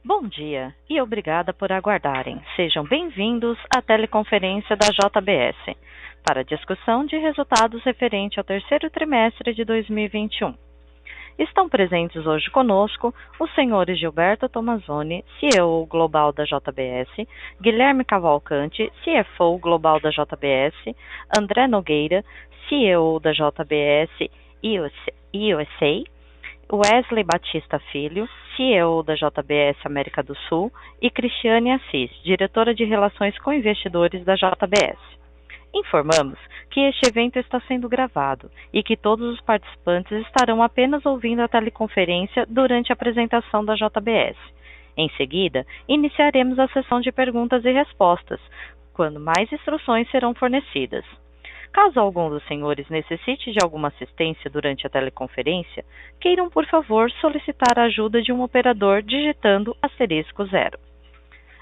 Bom dia e obrigada por aguardarem. Sejam bem-vindos à teleconferência da JBS para a discussão de resultados referente ao terceiro trimestre de 2021. Estão presentes hoje conosco os senhores Gilberto Tomazoni, CEO Global da JBS, Guilherme Cavalcante, CFO Global da JBS, André Nogueira, CEO da JBS USA, Wesley Batista Filho, CEO da JBS América do Sul, e Cristiane Assis, diretora de Relações com Investidores da JBS. Informamos que este evento está sendo gravado e que todos os participantes estarão apenas ouvindo a teleconferência durante a apresentação da JBS. Em seguida, iniciaremos a sessão de perguntas e respostas, quando mais instruções serão fornecidas. Caso algum dos senhores necessite de alguma assistência durante a teleconferência, queiram, por favor, solicitar a ajuda de um operador digitando *0.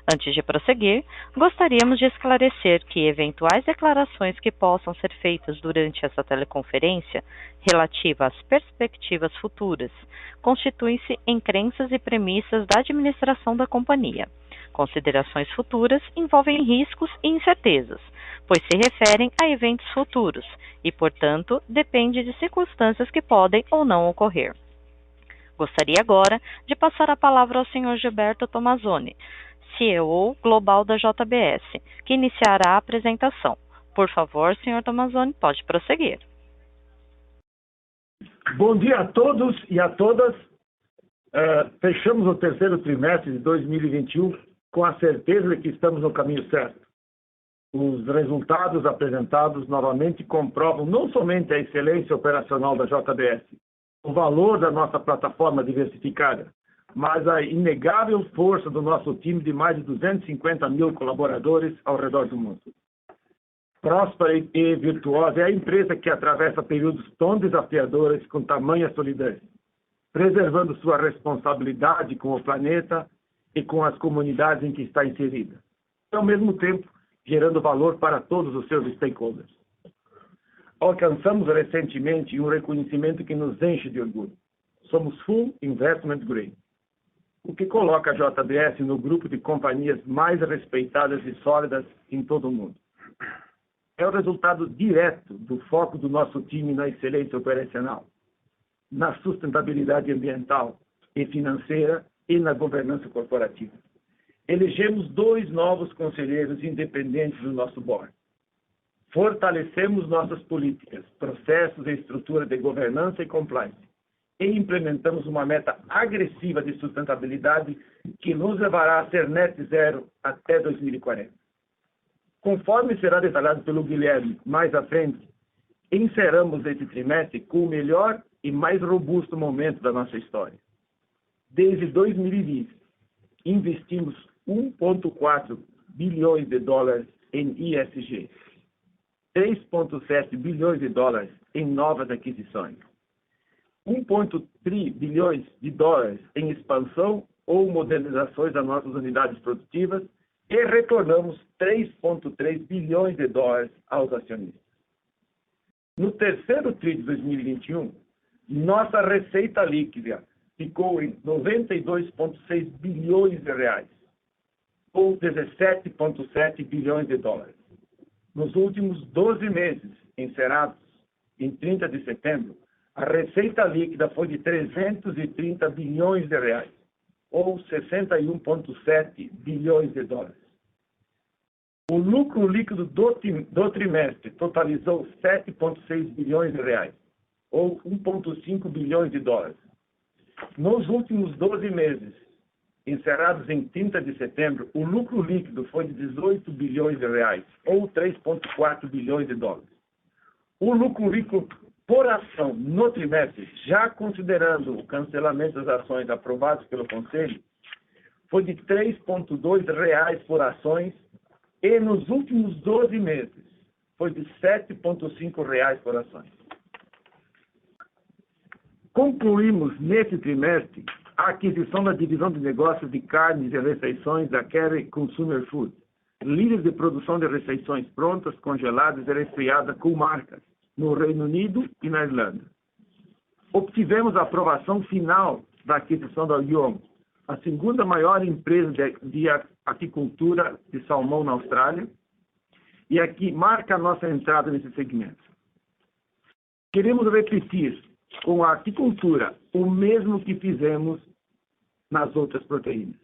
Antes de prosseguir, gostaríamos de esclarecer que eventuais declarações que possam ser feitas durante essa teleconferência, relativa às perspectivas futuras, constituem-se em crenças e premissas da administração da companhia. Considerações futuras envolvem riscos e incertezas, pois se referem a eventos futuros e, portanto, depende de circunstâncias que podem ou não ocorrer. Gostaria agora de passar a palavra ao Sr. Gilberto Tomazoni, CEO Global da JBS, que iniciará a apresentação. Por favor, Sr. Tomazoni, pode prosseguir. Bom dia a todos e a todas. Fechamos o terceiro trimestre de 2021 com a certeza de que estamos no caminho certo. Os resultados apresentados novamente comprovam não somente a excelência operacional da JBS, o valor da nossa plataforma diversificada, mas a inegável força do nosso time de mais de 250 mil colaboradores ao redor do mundo. Próspera e virtuosa é a empresa que atravessa períodos tão desafiadores com tamanha solidez, preservando sua responsabilidade com o planeta e com as comunidades em que está inserida, e ao mesmo tempo gerando valor para todos os seus stakeholders. Alcançamos recentemente um reconhecimento que nos enche de orgulho. Somos Full Investment Grade, o que coloca a JBS no grupo de companhias mais respeitadas e sólidas em todo o mundo. É o resultado direto do foco do nosso time na excelência operacional, na sustentabilidade ambiental e financeira e na governança corporativa. Elegemos 2 novos conselheiros independentes do nosso board. Fortalecemos nossas políticas, processos e estrutura de governança e compliance. E implementamos uma meta agressiva de sustentabilidade que nos levará a ser net zero até 2040. Conforme será detalhado pelo Guilherme mais à frente, encerramos esse trimestre com o melhor e mais robusto momento da nossa história. Desde 2020, investimos 1,4 bilhões de dólares em ESG, 3,7 bilhões de dólares em novas aquisições, 1,3 bilhões de dólares em expansão ou modernizações das nossas unidades produtivas e retornamos 3,3 bilhões de dólares aos acionistas. No terceiro TRI de 2021, nossa receita líquida ficou em 92,6 bilhões de reais, ou 17,7 bilhões de dólares. Nos últimos 12 meses, encerrados em 30 de setembro, a receita líquida foi de 330 bilhões de reais, ou 61,7 bilhões de dólares. O lucro líquido do trimestre totalizou 7,6 bilhões de reais, ou 1,5 bilhões de dólares. Nos últimos 12 meses, encerrados em 30 de setembro, o lucro líquido foi de 18 bilhões de reais, ou 3,4 bilhões de dólares. O lucro líquido por ação no trimestre, já considerando o cancelamento das ações aprovadas pelo Conselho, foi de R$ 3,2 por ações e nos últimos 12 meses foi de R$ 7,5 por ações. Concluímos nesse trimestre a aquisição da divisão de negócios de carnes e refeições da Kerry Consumer Foods, líder de produção de refeições prontas, congeladas e resfriadas com marcas no Reino Unido e na Irlanda. Obtivemos a aprovação final da aquisição da Yum, a segunda maior empresa de aquicultura de salmão na Austrália, e aqui marca a nossa entrada nesse segmento. Queremos repetir com a aquicultura o mesmo que fizemos nas outras proteínas.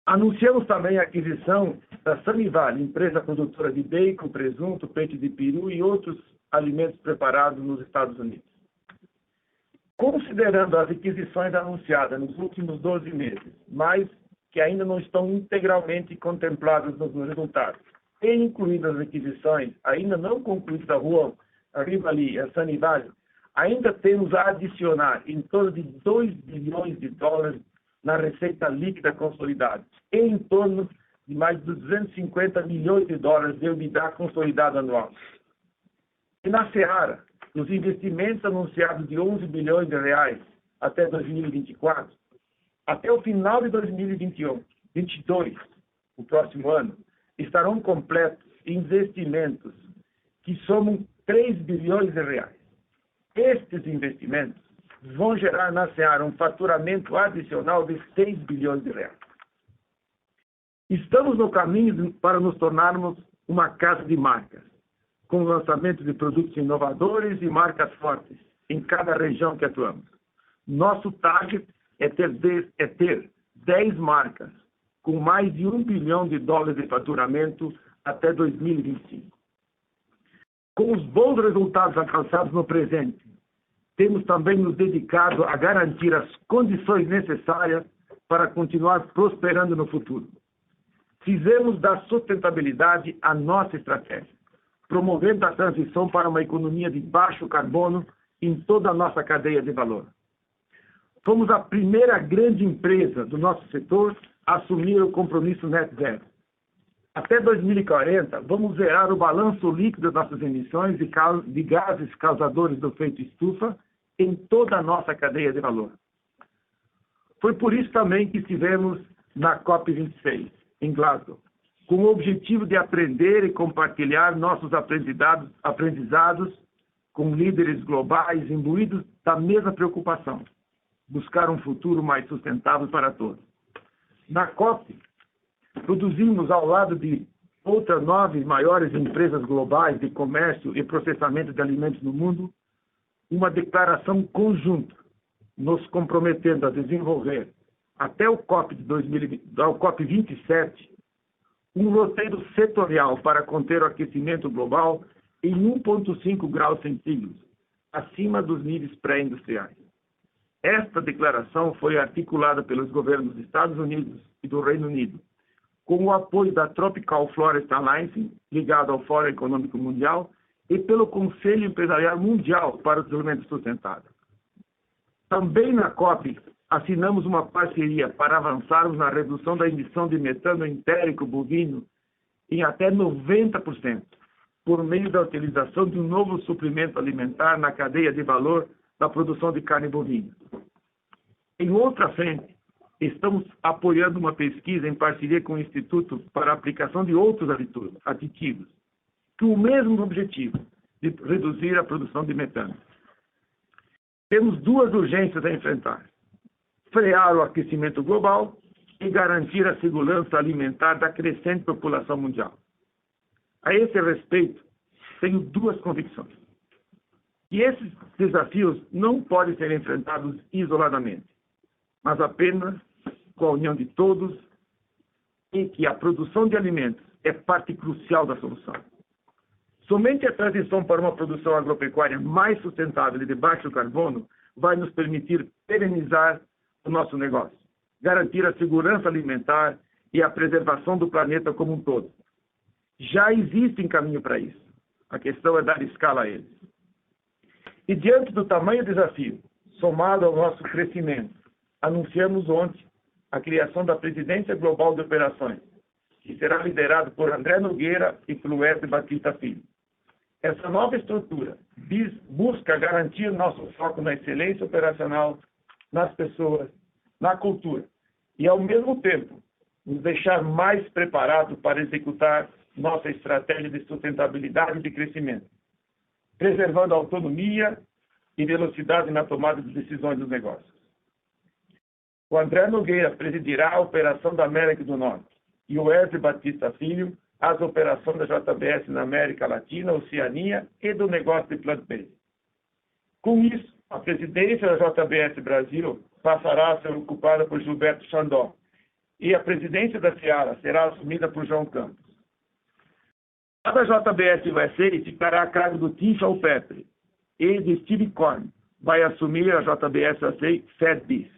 Anunciamos também a aquisição da Sunnyvale, empresa produtora de bacon, presunto, peito de peru e outros alimentos preparados nos Estados Unidos. Considerando as aquisições anunciadas nos últimos 12 meses, mas que ainda não estão integralmente contempladas nos resultados, e incluindo as aquisições ainda não concluídas da Rivali e a Sunnyvale, ainda temos a adicionar em torno de 2 bilhões de dólares na receita líquida consolidada, e em torno de mais de 250 milhões de dólares de EBITDA consolidado anual. E na Seara, os investimentos anunciados de 11 bilhões de reais até 2024, até o final de 2022, o próximo ano, estarão completos investimentos que somam 3 bilhões de reais. Estes investimentos vão gerar na Seara um faturamento adicional de 6 bilhões de reais. Estamos no caminho para nos tornarmos uma casa de marcas, com o lançamento de produtos inovadores e marcas fortes em cada região que atuamos. Nosso target é ter 10 marcas, com mais de 1 bilhão de dólares de faturamento até 2025. Com os bons resultados alcançados no presente, temos também nos dedicado a garantir as condições necessárias para continuar prosperando no futuro. Fizemos da sustentabilidade a nossa estratégia, promovendo a transição para uma economia de baixo carbono em toda a nossa cadeia de valor. Fomos a primeira grande empresa do nosso setor a assumir o compromisso Net Zero. Até 2040, vamos zerar o balanço líquido das nossas emissões de gases causadores do efeito estufa em toda a nossa cadeia de valor. Foi por isso também que estivemos na COP26, em Glasgow, com o objetivo de aprender e compartilhar nossos aprendizados com líderes globais imbuídos da mesma preocupação, buscar um futuro mais sustentável para todos. Na COP, produzimos ao lado de outras 9 maiores empresas globais de comércio e processamento de alimentos no mundo, uma declaração conjunta, nos comprometendo a desenvolver, até o COP27, um roteiro setorial para conter o aquecimento global em 1,5 graus centígrados, acima dos níveis pré-industriais. Esta declaração foi articulada pelos governos dos Estados Unidos e do Reino Unido, com o apoio da Tropical Forest Alliance, ligado ao Fórum Econômico Mundial, e pelo Conselho Empresarial Mundial para o Desenvolvimento Sustentável. Também na COP, assinamos uma parceria para avançarmos na redução da emissão de metano entérico bovino em até 90%, por meio da utilização de um novo suplemento alimentar na cadeia de valor da produção de carne bovina. Em outra frente, estamos apoiando uma pesquisa em parceria com o Instituto para a aplicação de outros aditivos, com o mesmo objetivo de reduzir a produção de metano. Temos 2 urgências a enfrentar: frear o aquecimento global e garantir a segurança alimentar da crescente população mundial. A esse respeito, tenho 2 convicções. E esses desafios não podem ser enfrentados isoladamente, mas apenas com a união de todos, e que a produção de alimentos é parte crucial da solução. Somente a transição para uma produção agropecuária mais sustentável e de baixo carbono vai nos permitir perenizar o nosso negócio, garantir a segurança alimentar e a preservação do planeta como um todo. Já existe caminho para isso. A questão é dar escala a eles. E diante do tamanho desafio, somado ao nosso crescimento, anunciamos ontem a criação da Presidência Global de Operações, que será liderado por André Nogueira e por Wesley Batista Filho. Essa nova estrutura busca garantir nosso foco na excelência operacional, nas pessoas, na cultura, e, ao mesmo tempo, nos deixar mais preparados para executar nossa estratégia de sustentabilidade e de crescimento, preservando a autonomia e velocidade na tomada de decisões dos negócios. O André Nogueira presidirá a operação da América do Norte e o Wesley Batista Filho as operações da JBS na América Latina, Oceania e do negócio de plant-based. Com isso, a presidência da JBS Brasil passará a ser ocupada por Gilberto Xandó e a presidência da Seara será assumida por João Campos. A da JBS USA ficará a cargo do Tim Chalpetri e de Steve Korn vai assumir a JBS USA FedBeef.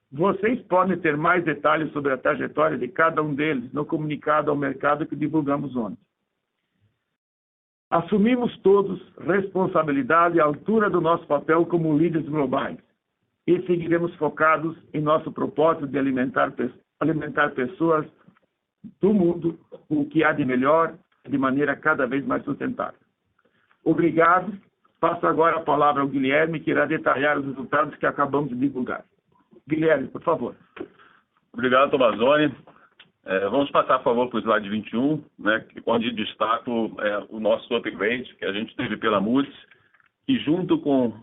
Vocês podem ter mais detalhes sobre a trajetória de cada um deles no comunicado ao mercado que divulgamos ontem. Assumimos todos responsabilidade à altura do nosso papel como líderes globais e seguiremos focados em nosso propósito de alimentar pessoas do mundo com o que há de melhor de maneira cada vez mais sustentável. Obrigado. Passo agora a palavra ao Guilherme, que irá detalhar os resultados que acabamos de divulgar. Guilherme, por favor. Obrigado, Tomazoni. Vamos passar, por favor, para o slide 21, né, onde destaco o nosso upgrade que a gente teve pela Moody's, que junto com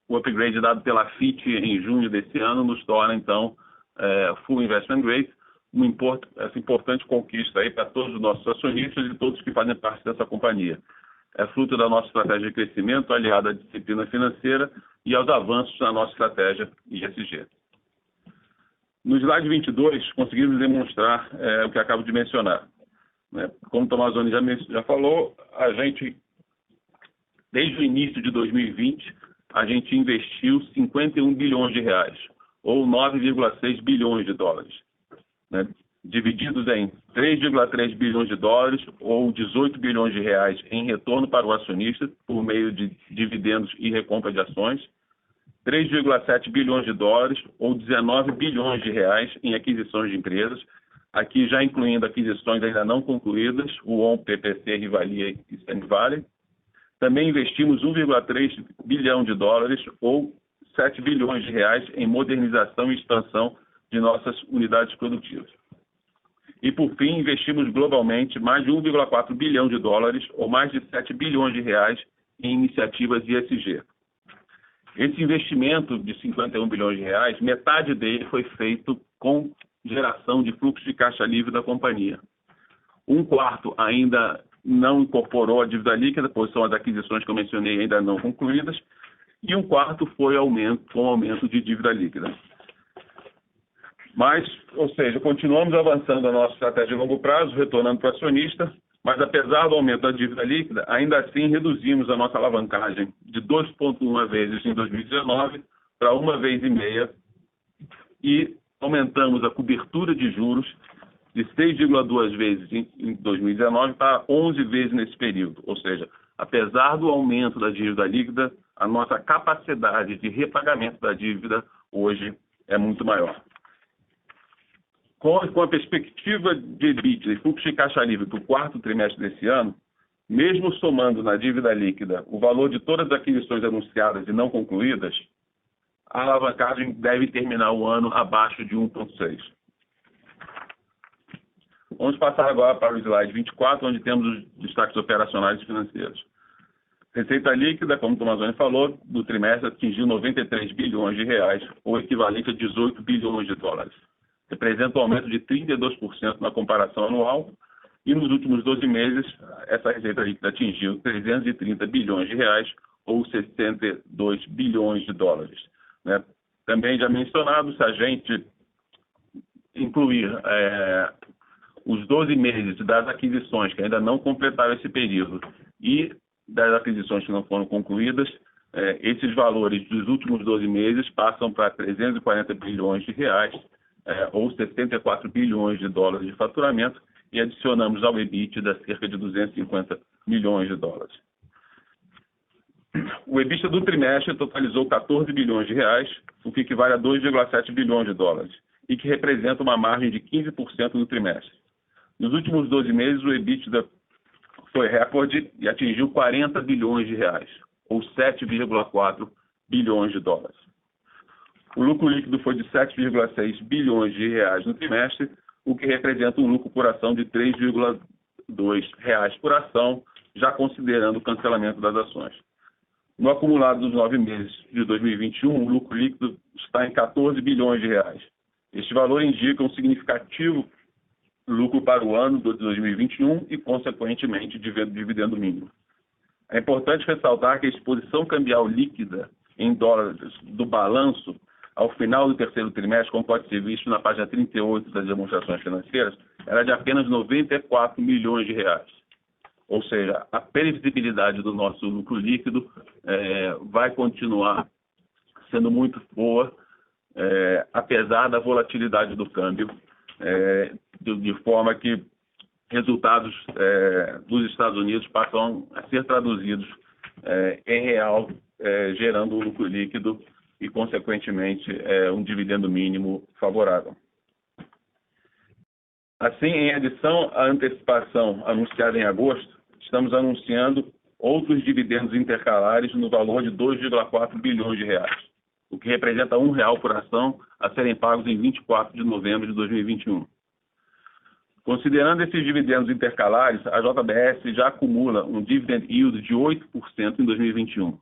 o upgrade dado pela Fitch em junho desse ano, nos torna, então, Full Investment Grade, essa importante conquista aí para todos os nossos acionistas e todos que fazem parte dessa companhia. É fruto da nossa estratégia de crescimento, aliada à disciplina financeira e aos avanços na nossa estratégia ESG. No slide 22, conseguimos demonstrar o que acabo de mencionar. Né? Como o Tomazoni já falou, a gente, desde o início de 2020, a gente investiu 51 bilhões de reais, ou 9,6 bilhões de dólares, né? Divididos em 3,3 bilhões de dólares ou 18 bilhões de reais em retorno para o acionista por meio de dividendos e recompra de ações, 3,7 bilhões de dólares ou 19 bilhões de reais em aquisições de empresas, aqui já incluindo aquisições ainda não concluídas, o ON, PPC, Rivalia e Stanley Valley. Também investimos 1,3 bilhão de dólares ou 7 bilhões de reais em modernização e expansão de nossas unidades produtivas. E, por fim, investimos globalmente mais de 1,4 bilhão de dólares ou mais de 7 bilhões de reais em iniciativas ESG. Esse investimento de 51 bilhões de reais, metade dele foi feito com geração de fluxo de caixa livre da companhia. Um quarto ainda não incorporou a dívida líquida, pois são as aquisições que eu mencionei ainda não concluídas, e um quarto foi com aumento de dívida líquida. Mas, ou seja, continuamos avançando a nossa estratégia de longo prazo, retornando para o acionista, mas apesar do aumento da dívida líquida, ainda assim reduzimos a nossa alavancagem de 2,1 vezes em 2019 para 1,5 vezes e aumentamos a cobertura de juros de 6,2 vezes em 2019 para 11 vezes nesse período. Ou seja, apesar do aumento da dívida líquida, a nossa capacidade de repagamento da dívida hoje é muito maior. Com a perspectiva de EBITDA e fluxo de caixa livre para o quarto trimestre desse ano, mesmo somando na dívida líquida o valor de todas as aquisições anunciadas e não concluídas, a alavancagem deve terminar o ano abaixo de 1,6. Vamos passar agora para o slide 24, onde temos os destaques operacionais e financeiros. Receita líquida, como o Tomazoni falou, do trimestre atingiu 93 bilhões de reais, ou equivalente a 18 bilhões de dólares. Representa um aumento de 32% na comparação anual, e nos últimos 12 meses, essa receita líquida atingiu 330 bilhões de reais, ou 62 bilhões de dólares. Né? Também já mencionado, se a gente incluir os 12 meses das aquisições que ainda não completaram esse período e das aquisições que não foram concluídas, esses valores dos últimos 12 meses passam para 340 bilhões de reais, ou 74 bilhões de dólares de faturamento, e adicionamos ao EBITDA cerca de 250 milhões de dólares. O EBITDA do trimestre totalizou 14 bilhões de reais, o que equivale a 2,7 bilhões de dólares, e que representa uma margem de 15% no trimestre. Nos últimos 12 meses, o EBITDA foi recorde e atingiu 40 bilhões de reais, ou 7,4 bilhões de dólares. O lucro líquido foi de 7,6 bilhões de reais no trimestre, o que representa um lucro por ação de 3,2 reais por ação, já considerando o cancelamento das ações. No acumulado dos 9 meses de 2021, o lucro líquido está em 14 bilhões de reais. Este valor indica um significativo lucro para o ano de 2021 e, consequentemente, dividendo mínimo. É importante ressaltar que a exposição cambial líquida em dólares do balanço ao final do terceiro trimestre, como pode ser visto na página 38 das demonstrações financeiras, era de apenas 94 milhões de reais. Ou seja, a previsibilidade do nosso lucro líquido vai continuar sendo muito boa, apesar da volatilidade do câmbio, de forma que resultados dos Estados Unidos passam a ser traduzidos em real, gerando um lucro líquido e, consequentemente, um dividendo mínimo favorável. Assim, em adição à antecipação anunciada em agosto, estamos anunciando outros dividendos intercalares no valor de 2,4 bilhões de reais, o que representa R$1 por ação a serem pagos em 24 de novembro de 2021. Considerando esses dividendos intercalares, a JBS já acumula um dividend yield de 8% em 2021.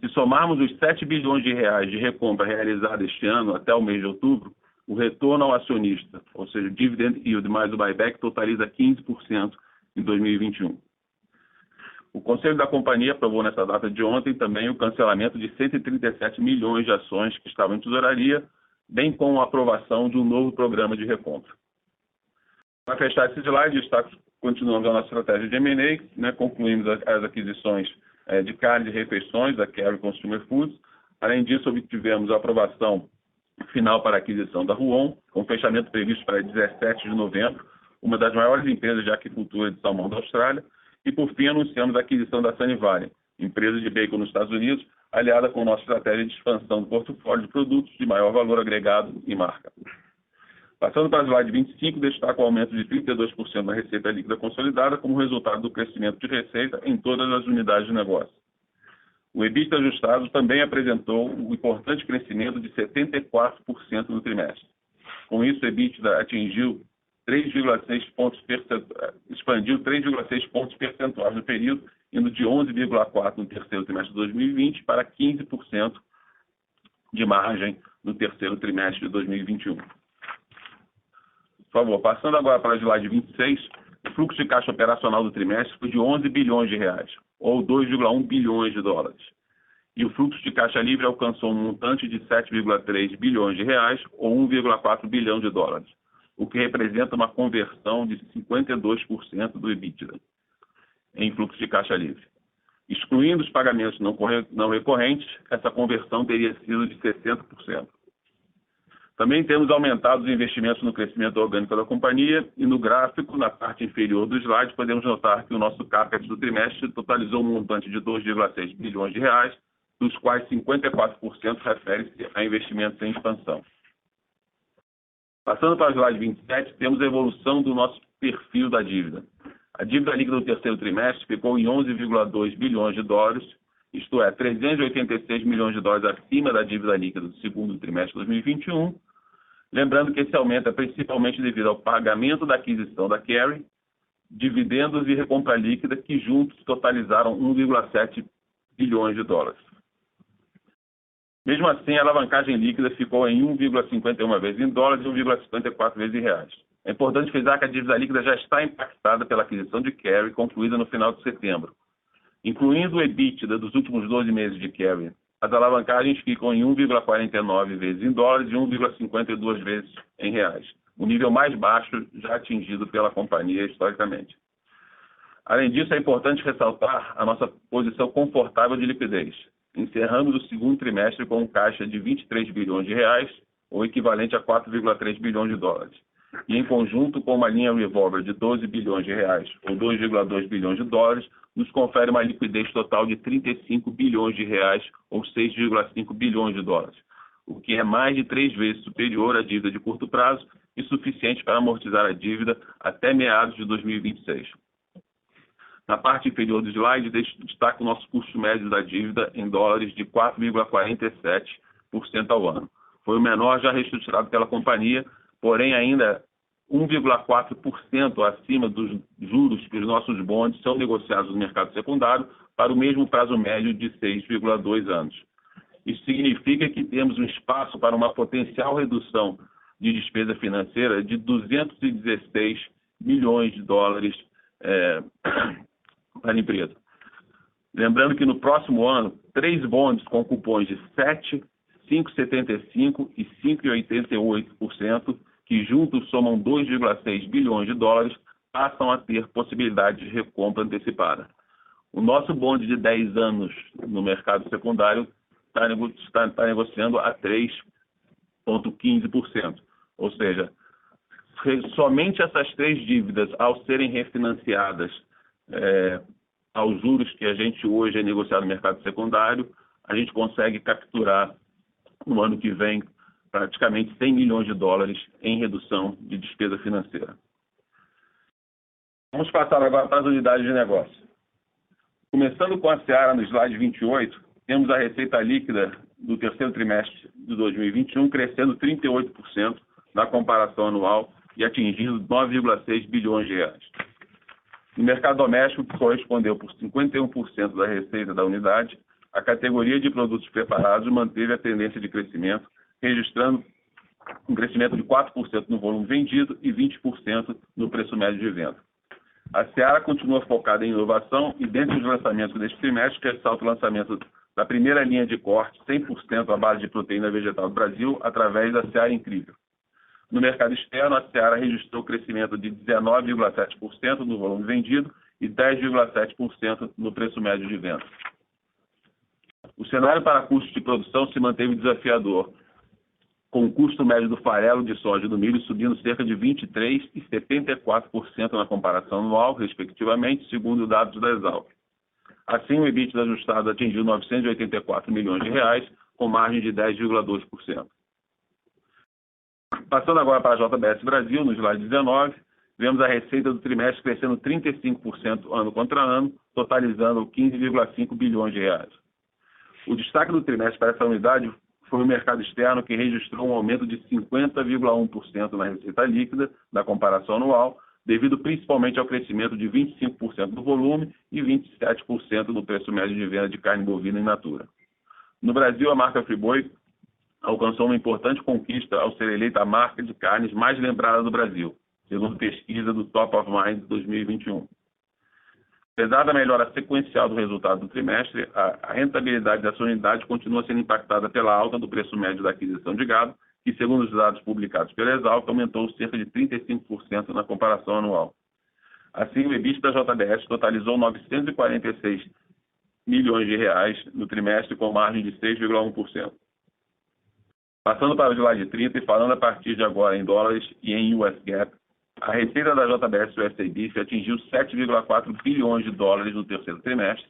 Se somarmos os 7 bilhões de reais de recompra realizada este ano até o mês de outubro, o retorno ao acionista, ou seja, o dividend yield mais o buyback, totaliza 15% em 2021. O Conselho da Companhia aprovou nessa data de ontem também o cancelamento de 137 milhões de ações que estavam em tesouraria, bem como a aprovação de um novo programa de recompra. Para fechar esse slide, continuamos a nossa estratégia de M&A, concluímos as aquisições de carne de refeições da Kerry Consumer Foods. Além disso, obtivemos a aprovação final para a aquisição da Ruon, com fechamento previsto para 17 de novembro, uma das maiores empresas de aquicultura de salmão da Austrália. E, por fim, anunciamos a aquisição da Sunny Valley, empresa de bacon nos Estados Unidos, aliada com nossa estratégia de expansão do portfólio de produtos de maior valor agregado e marca. Passando para o slide 25, destaco o aumento de 32% na receita líquida consolidada como resultado do crescimento de receita em todas as unidades de negócio. O EBITDA ajustado também apresentou um importante crescimento de 74% no trimestre. Com isso, o EBITDA atingiu expandiu 3,6 pontos percentuais no período, indo de 11,4% no terceiro trimestre de 2020 para 15% de margem no terceiro trimestre de 2021. Por favor, passando agora para o slide 26, o fluxo de caixa operacional do trimestre foi de 11 bilhões de reais, ou 2,1 bilhões de dólares. E o fluxo de caixa livre alcançou um montante de 7,3 bilhões de reais, ou 1,4 bilhão de dólares, o que representa uma conversão de 52% do EBITDA em fluxo de caixa livre. Excluindo os pagamentos não recorrentes, essa conversão teria sido de 60%. Também temos aumentado os investimentos no crescimento orgânico da companhia e no gráfico, na parte inferior do slide, podemos notar que o nosso CAPEX do trimestre totalizou um montante de 2,6 bilhões de reais, dos quais 54% refere-se a investimentos em expansão. Passando para o slide 27, temos a evolução do nosso perfil da dívida. A dívida líquida do terceiro trimestre ficou em 11,2 bilhões de dólares, isto é, 386 milhões de dólares acima da dívida líquida do segundo trimestre de 2021. Lembrando que esse aumento é principalmente devido ao pagamento da aquisição da Kerry, dividendos e recompra líquida, que juntos totalizaram 1,7 bilhões de dólares. Mesmo assim, a alavancagem líquida ficou em 1,51 vezes em dólares e 1,54 vezes em reais. É importante frisar que a dívida líquida já está impactada pela aquisição de Kerry, concluída no final de setembro. Incluindo o EBITDA dos últimos 12 meses de Kerry, as alavancagens ficam em 1,49 vezes em dólares e 1,52 vezes em reais, o nível mais baixo já atingido pela companhia historicamente. Além disso, é importante ressaltar a nossa posição confortável de liquidez. Encerramos o segundo trimestre com um caixa de 23 bilhões de reais, ou equivalente a 4,3 bilhões de dólares. E em conjunto com uma linha revolver de 12 bilhões de reais, ou 2,2 bilhões de dólares, nos confere uma liquidez total de 35 bilhões de reais, ou 6,5 bilhões de dólares, o que é mais de 3 vezes superior à dívida de curto prazo e suficiente para amortizar a dívida até meados de 2026. Na parte inferior do slide, destaca o nosso custo médio da dívida em dólares de 4,47% ao ano. Foi o menor já reestruturado pela companhia, porém ainda 1,4% acima dos juros que os nossos bonds são negociados no mercado secundário para o mesmo prazo médio de 6,2 anos. Isso significa que temos um espaço para uma potencial redução de despesa financeira de 216 milhões de dólares para a empresa. Lembrando que no próximo ano, 3 bonds com cupons de 7%, 5,75% e 5,88%, que juntos somam 2,6 bilhões de dólares, passam a ter possibilidade de recompra antecipada. O nosso bonde de 10 anos no mercado secundário está negociando a 3,15%. Ou seja, somente essas 3 dívidas, ao serem refinanciadas aos juros que a gente hoje é negociado no mercado secundário, a gente consegue capturar no ano que vem praticamente 100 milhões de dólares em redução de despesa financeira. Vamos passar agora para as unidades de negócio. Começando com a Seara no slide 28, temos a receita líquida do terceiro trimestre de 2021 crescendo 38% na comparação anual e atingindo 9,6 bilhões de reais. No mercado doméstico, que correspondeu por 51% da receita da unidade, a categoria de produtos preparados manteve a tendência de crescimento, registrando um crescimento de 4% no volume vendido e 20% no preço médio de venda. A Seara continua focada em inovação e, dentre os lançamentos deste trimestre, ressalta o lançamento da primeira linha de corte 100% à base de proteína vegetal do Brasil, através da Seara Incrível. No mercado externo, a Seara registrou crescimento de 19,7% no volume vendido e 10,7% no preço médio de venda. O cenário para custos de produção se manteve desafiador, com o custo médio do farelo de soja e do milho subindo cerca de 23% e 74% na comparação anual, respectivamente, segundo dados da Exalc. Assim, o EBITDA ajustado atingiu 984 milhões de reais, com margem de 10,2%. Passando agora para a JBS Brasil, no slide 19, vemos a receita do trimestre crescendo 35% ano contra ano, totalizando 15,5 bilhões de reais. O destaque do trimestre para essa unidade foi o mercado externo, que registrou um aumento de 50,1% na receita líquida da comparação anual, devido principalmente ao crescimento de 25% do volume e 27% do preço médio de venda de carne bovina in natura. No Brasil, a marca Friboi alcançou uma importante conquista ao ser eleita a marca de carnes mais lembrada do Brasil, segundo pesquisa do Top of Mind 2021. Apesar da melhora sequencial do resultado do trimestre, a rentabilidade dessa unidade continua sendo impactada pela alta do preço médio da aquisição de gado, que, segundo os dados publicados pela Exalc, aumentou cerca de 35% na comparação anual. Assim, o EBITDA da JBS totalizou 946 milhões de reais no trimestre, com margem de 6,1%. Passando para o slide 30 e falando a partir de agora em dólares e em US GAAP, a receita da JBS USA Beef atingiu 7,4 bilhões de dólares no terceiro trimestre,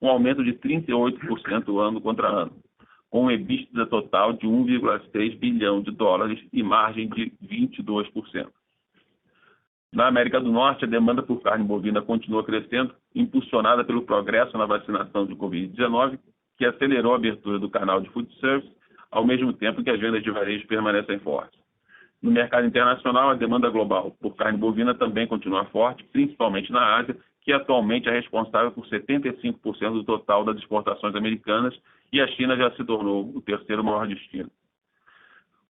um aumento de 38% ano contra ano, com um EBITDA total de 1,6 bilhão de dólares e margem de 22%. Na América do Norte, a demanda por carne bovina continua crescendo, impulsionada pelo progresso na vacinação de Covid-19, que acelerou a abertura do canal de food service, ao mesmo tempo que as vendas de varejo permanecem fortes. No mercado internacional, a demanda global por carne bovina também continua forte, principalmente na Ásia, que atualmente é responsável por 75% do total das exportações americanas, e a China já se tornou o terceiro maior destino.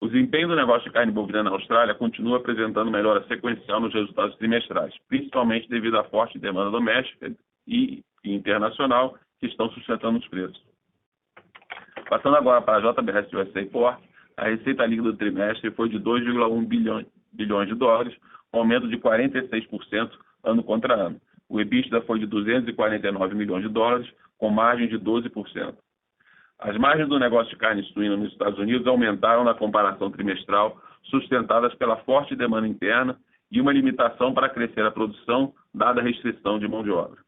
O desempenho do negócio de carne bovina na Austrália continua apresentando melhora sequencial nos resultados trimestrais, principalmente devido à forte demanda doméstica e internacional que estão sustentando os preços. Passando agora para a JBS USA Pork, a receita líquida do trimestre foi de 2,1 bilhões de dólares, um aumento de 46% ano contra ano. O EBITDA foi de 249 milhões de dólares, com margem de 12%. As margens do negócio de carne suína nos Estados Unidos aumentaram na comparação trimestral, sustentadas pela forte demanda interna e uma limitação para crescer a produção, dada a restrição de mão de obra.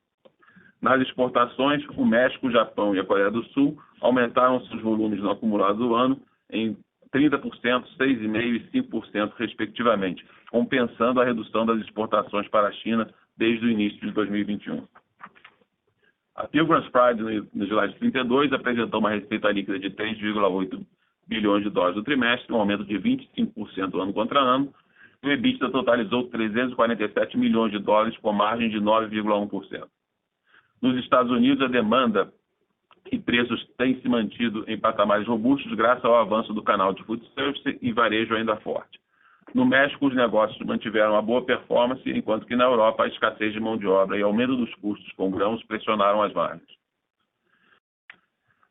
Nas exportações, o México, o Japão e a Coreia do Sul aumentaram seus volumes no acumulado do ano em 30%, 6,5% e 5%, respectivamente, compensando a redução das exportações para a China desde o início de 2021. A Pilgrim's Pride, no slide 32, apresentou uma receita líquida de 3,8 bilhões de dólares no trimestre, um aumento de 25% ano contra ano, o EBITDA totalizou 347 milhões de dólares, com margem de 9,1%. Nos Estados Unidos, a demanda e preços têm se mantido em patamares robustos graças ao avanço do canal de food service e varejo ainda forte. No México, os negócios mantiveram uma boa performance, enquanto que na Europa a escassez de mão de obra e aumento dos custos com grãos pressionaram as margens.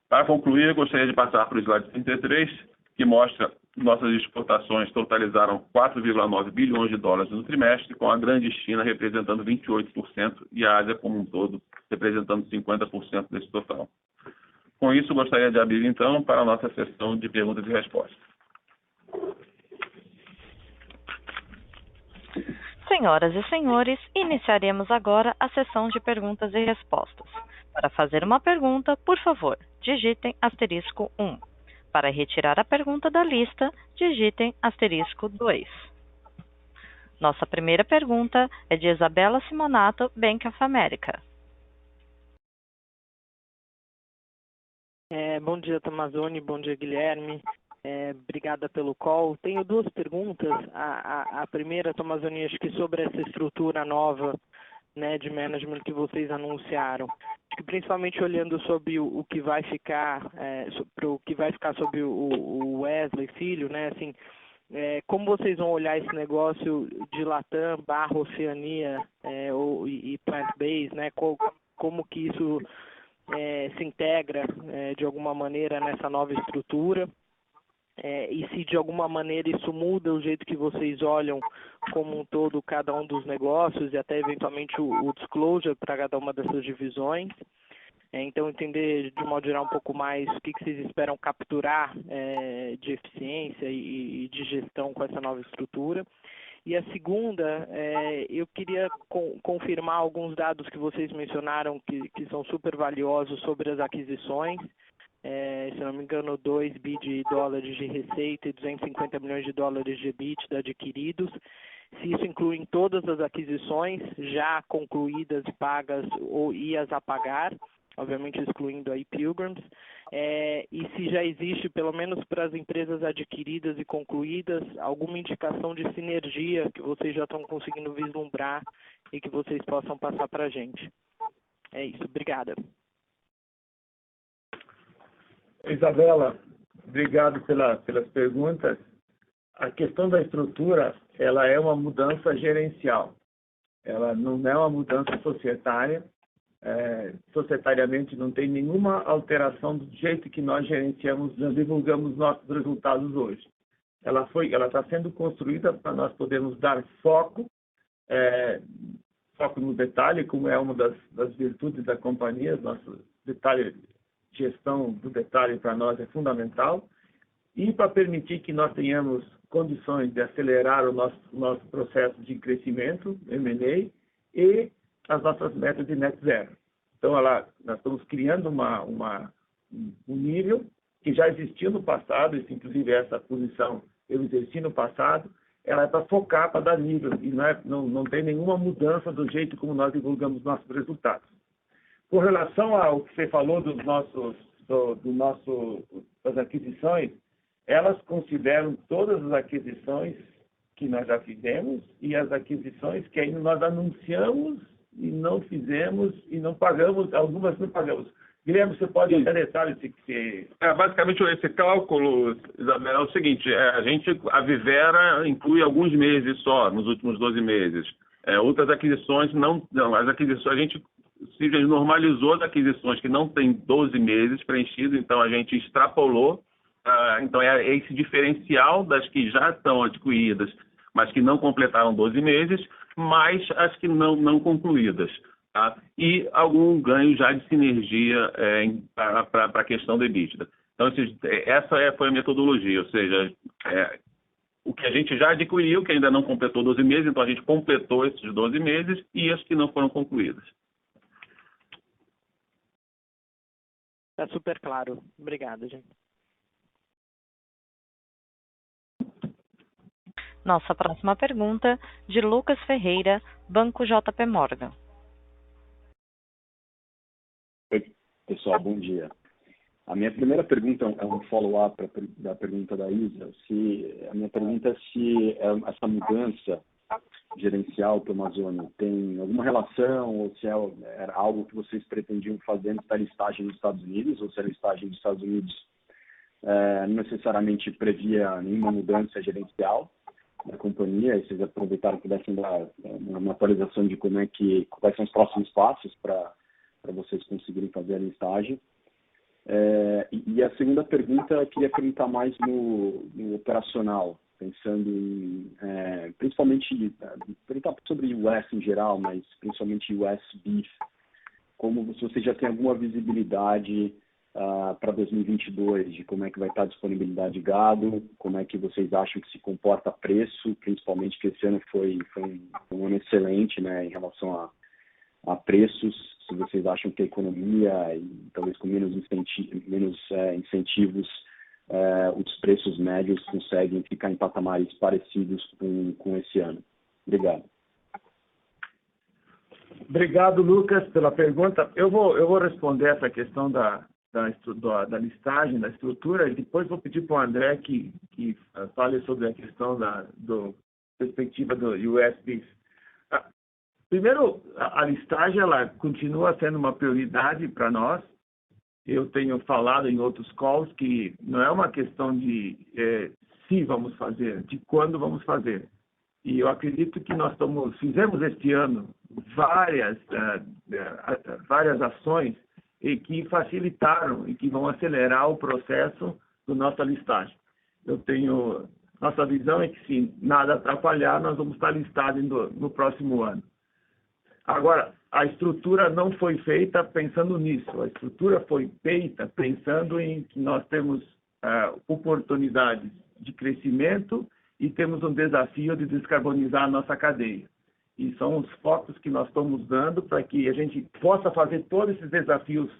Para concluir, gostaria de passar para o slide 33, que mostra que nossas exportações totalizaram 4,9 bilhões de dólares no trimestre, com a grande China representando 28% e a Ásia como um todo representando 50% desse total. Com isso, gostaria de abrir, então, para a nossa sessão de perguntas e respostas. Senhoras e senhores, iniciaremos agora a sessão de perguntas e respostas. Para fazer uma pergunta, por favor, digitem asterisco 1. Para retirar a pergunta da lista, digitem asterisco 2. Nossa primeira pergunta é de Isabela Simonato, Bank of America. Bom dia, Tomazoni. Bom dia, Guilherme. Obrigada pelo call. Tenho duas perguntas. A primeira, Tomazoni, acho que sobre essa estrutura nova, né, de management que vocês anunciaram. Acho que principalmente olhando sobre o que vai ficar, sobre o Wesley Filho, né, assim, como vocês vão olhar esse negócio de Latam / Oceania e plant-based, né, como que isso se integra de alguma maneira nessa nova estrutura? E se de alguma maneira isso muda o jeito que vocês olham como um todo cada um dos negócios e até eventualmente o disclosure para cada uma dessas divisões. Então, entender de modo geral um pouco mais o que vocês esperam capturar de eficiência e de gestão com essa nova estrutura. E a segunda, eu queria confirmar alguns dados que vocês mencionaram que são super valiosos sobre as aquisições. Se não me engano, 2 bi de dólares de receita e 250 milhões de dólares de EBITDA adquiridos. Se isso inclui todas as aquisições já concluídas, pagas ou ias a pagar, obviamente excluindo aí Pilgrims, e se já existe, pelo menos para as empresas adquiridas e concluídas, alguma indicação de sinergia que vocês já estão conseguindo vislumbrar e que vocês possam passar para a gente. É isso, obrigada. Isabela, obrigado pelas perguntas. A questão da estrutura, ela é uma mudança gerencial. Ela não é uma mudança societária. Societariamente não tem nenhuma alteração do jeito que nós gerenciamos, nós divulgamos nossos resultados hoje. Ela está sendo construída para nós podermos dar foco no detalhe, como é uma das virtudes da companhia. Nosso detalhe, gestão do detalhe para nós é fundamental, e para permitir que nós tenhamos condições de acelerar o nosso processo de crescimento, M&A, e as nossas metas de net zero. Então, nós estamos criando um nível que já existiu no passado, inclusive essa posição eu exerci no passado, ela é para focar, para dar nível, e não tem nenhuma mudança do jeito como nós divulgamos nossos resultados. Com relação ao que você falou das aquisições, elas consideram todas as aquisições que nós já fizemos e as aquisições que ainda nós anunciamos e não fizemos e não pagamos, algumas não pagamos. Guilherme, você pode até detalhar se... Basicamente, esse cálculo, Isabela, é o seguinte: a Vivera inclui alguns meses só, nos últimos 12 meses. Outras aquisições, as aquisições, a gente normalizou as aquisições que não tem 12 meses preenchidos, então a gente extrapolou. Então, é esse diferencial das que já estão adquiridas, mas que não completaram 12 meses, mais as que não concluídas. Tá? E algum ganho já de sinergia para a questão do EBITDA. Então, essa foi a metodologia, ou seja, o que a gente já adquiriu, que ainda não completou 12 meses, então a gente completou esses 12 meses e as que não foram concluídas. Está super claro. Obrigado, gente. Nossa próxima pergunta, de Lucas Ferreira, Banco JP Morgan. Oi, pessoal, bom dia. A minha primeira pergunta é um follow-up da pergunta da Isa. A minha pergunta é se essa mudança gerencial para a Amazônia tem alguma relação, ou se era algo que vocês pretendiam fazer antes da listagem nos Estados Unidos, ou se a listagem dos Estados Unidos não necessariamente previa nenhuma mudança gerencial da companhia, e vocês aproveitaram que pudessem dar uma atualização de quais são os próximos passos para vocês conseguirem fazer a listagem. E a segunda pergunta, eu queria perguntar mais no operacional, pensando em, principalmente, perguntar sobre US em geral, mas principalmente US Beef, como se você já tem alguma visibilidade para 2022, de como é que vai estar a disponibilidade de gado, como é que vocês acham que se comporta preço, principalmente que esse ano foi um ano excelente, né, em relação a preços, se vocês acham que a economia, e talvez com menos incentivos, os preços médios conseguem ficar em patamares parecidos com esse ano. Obrigado. Obrigado, Lucas, pela pergunta. Eu vou responder essa questão da listagem, da estrutura, e depois vou pedir para o André que fale sobre a questão da perspectiva do US Beef. Primeiro, a listagem ela continua sendo uma prioridade para nós. Eu tenho falado em outros calls que não é uma questão de se vamos fazer, de quando vamos fazer. E eu acredito que nós fizemos este ano várias ações e que facilitaram e que vão acelerar o processo do nossa listagem. Nossa visão é que, se nada atrapalhar, nós vamos estar listados no próximo ano. Agora, a estrutura não foi feita pensando nisso. A estrutura foi feita pensando em que nós temos oportunidades de crescimento e temos um desafio de descarbonizar a nossa cadeia. E são os focos que nós estamos dando para que a gente possa fazer todos esses desafios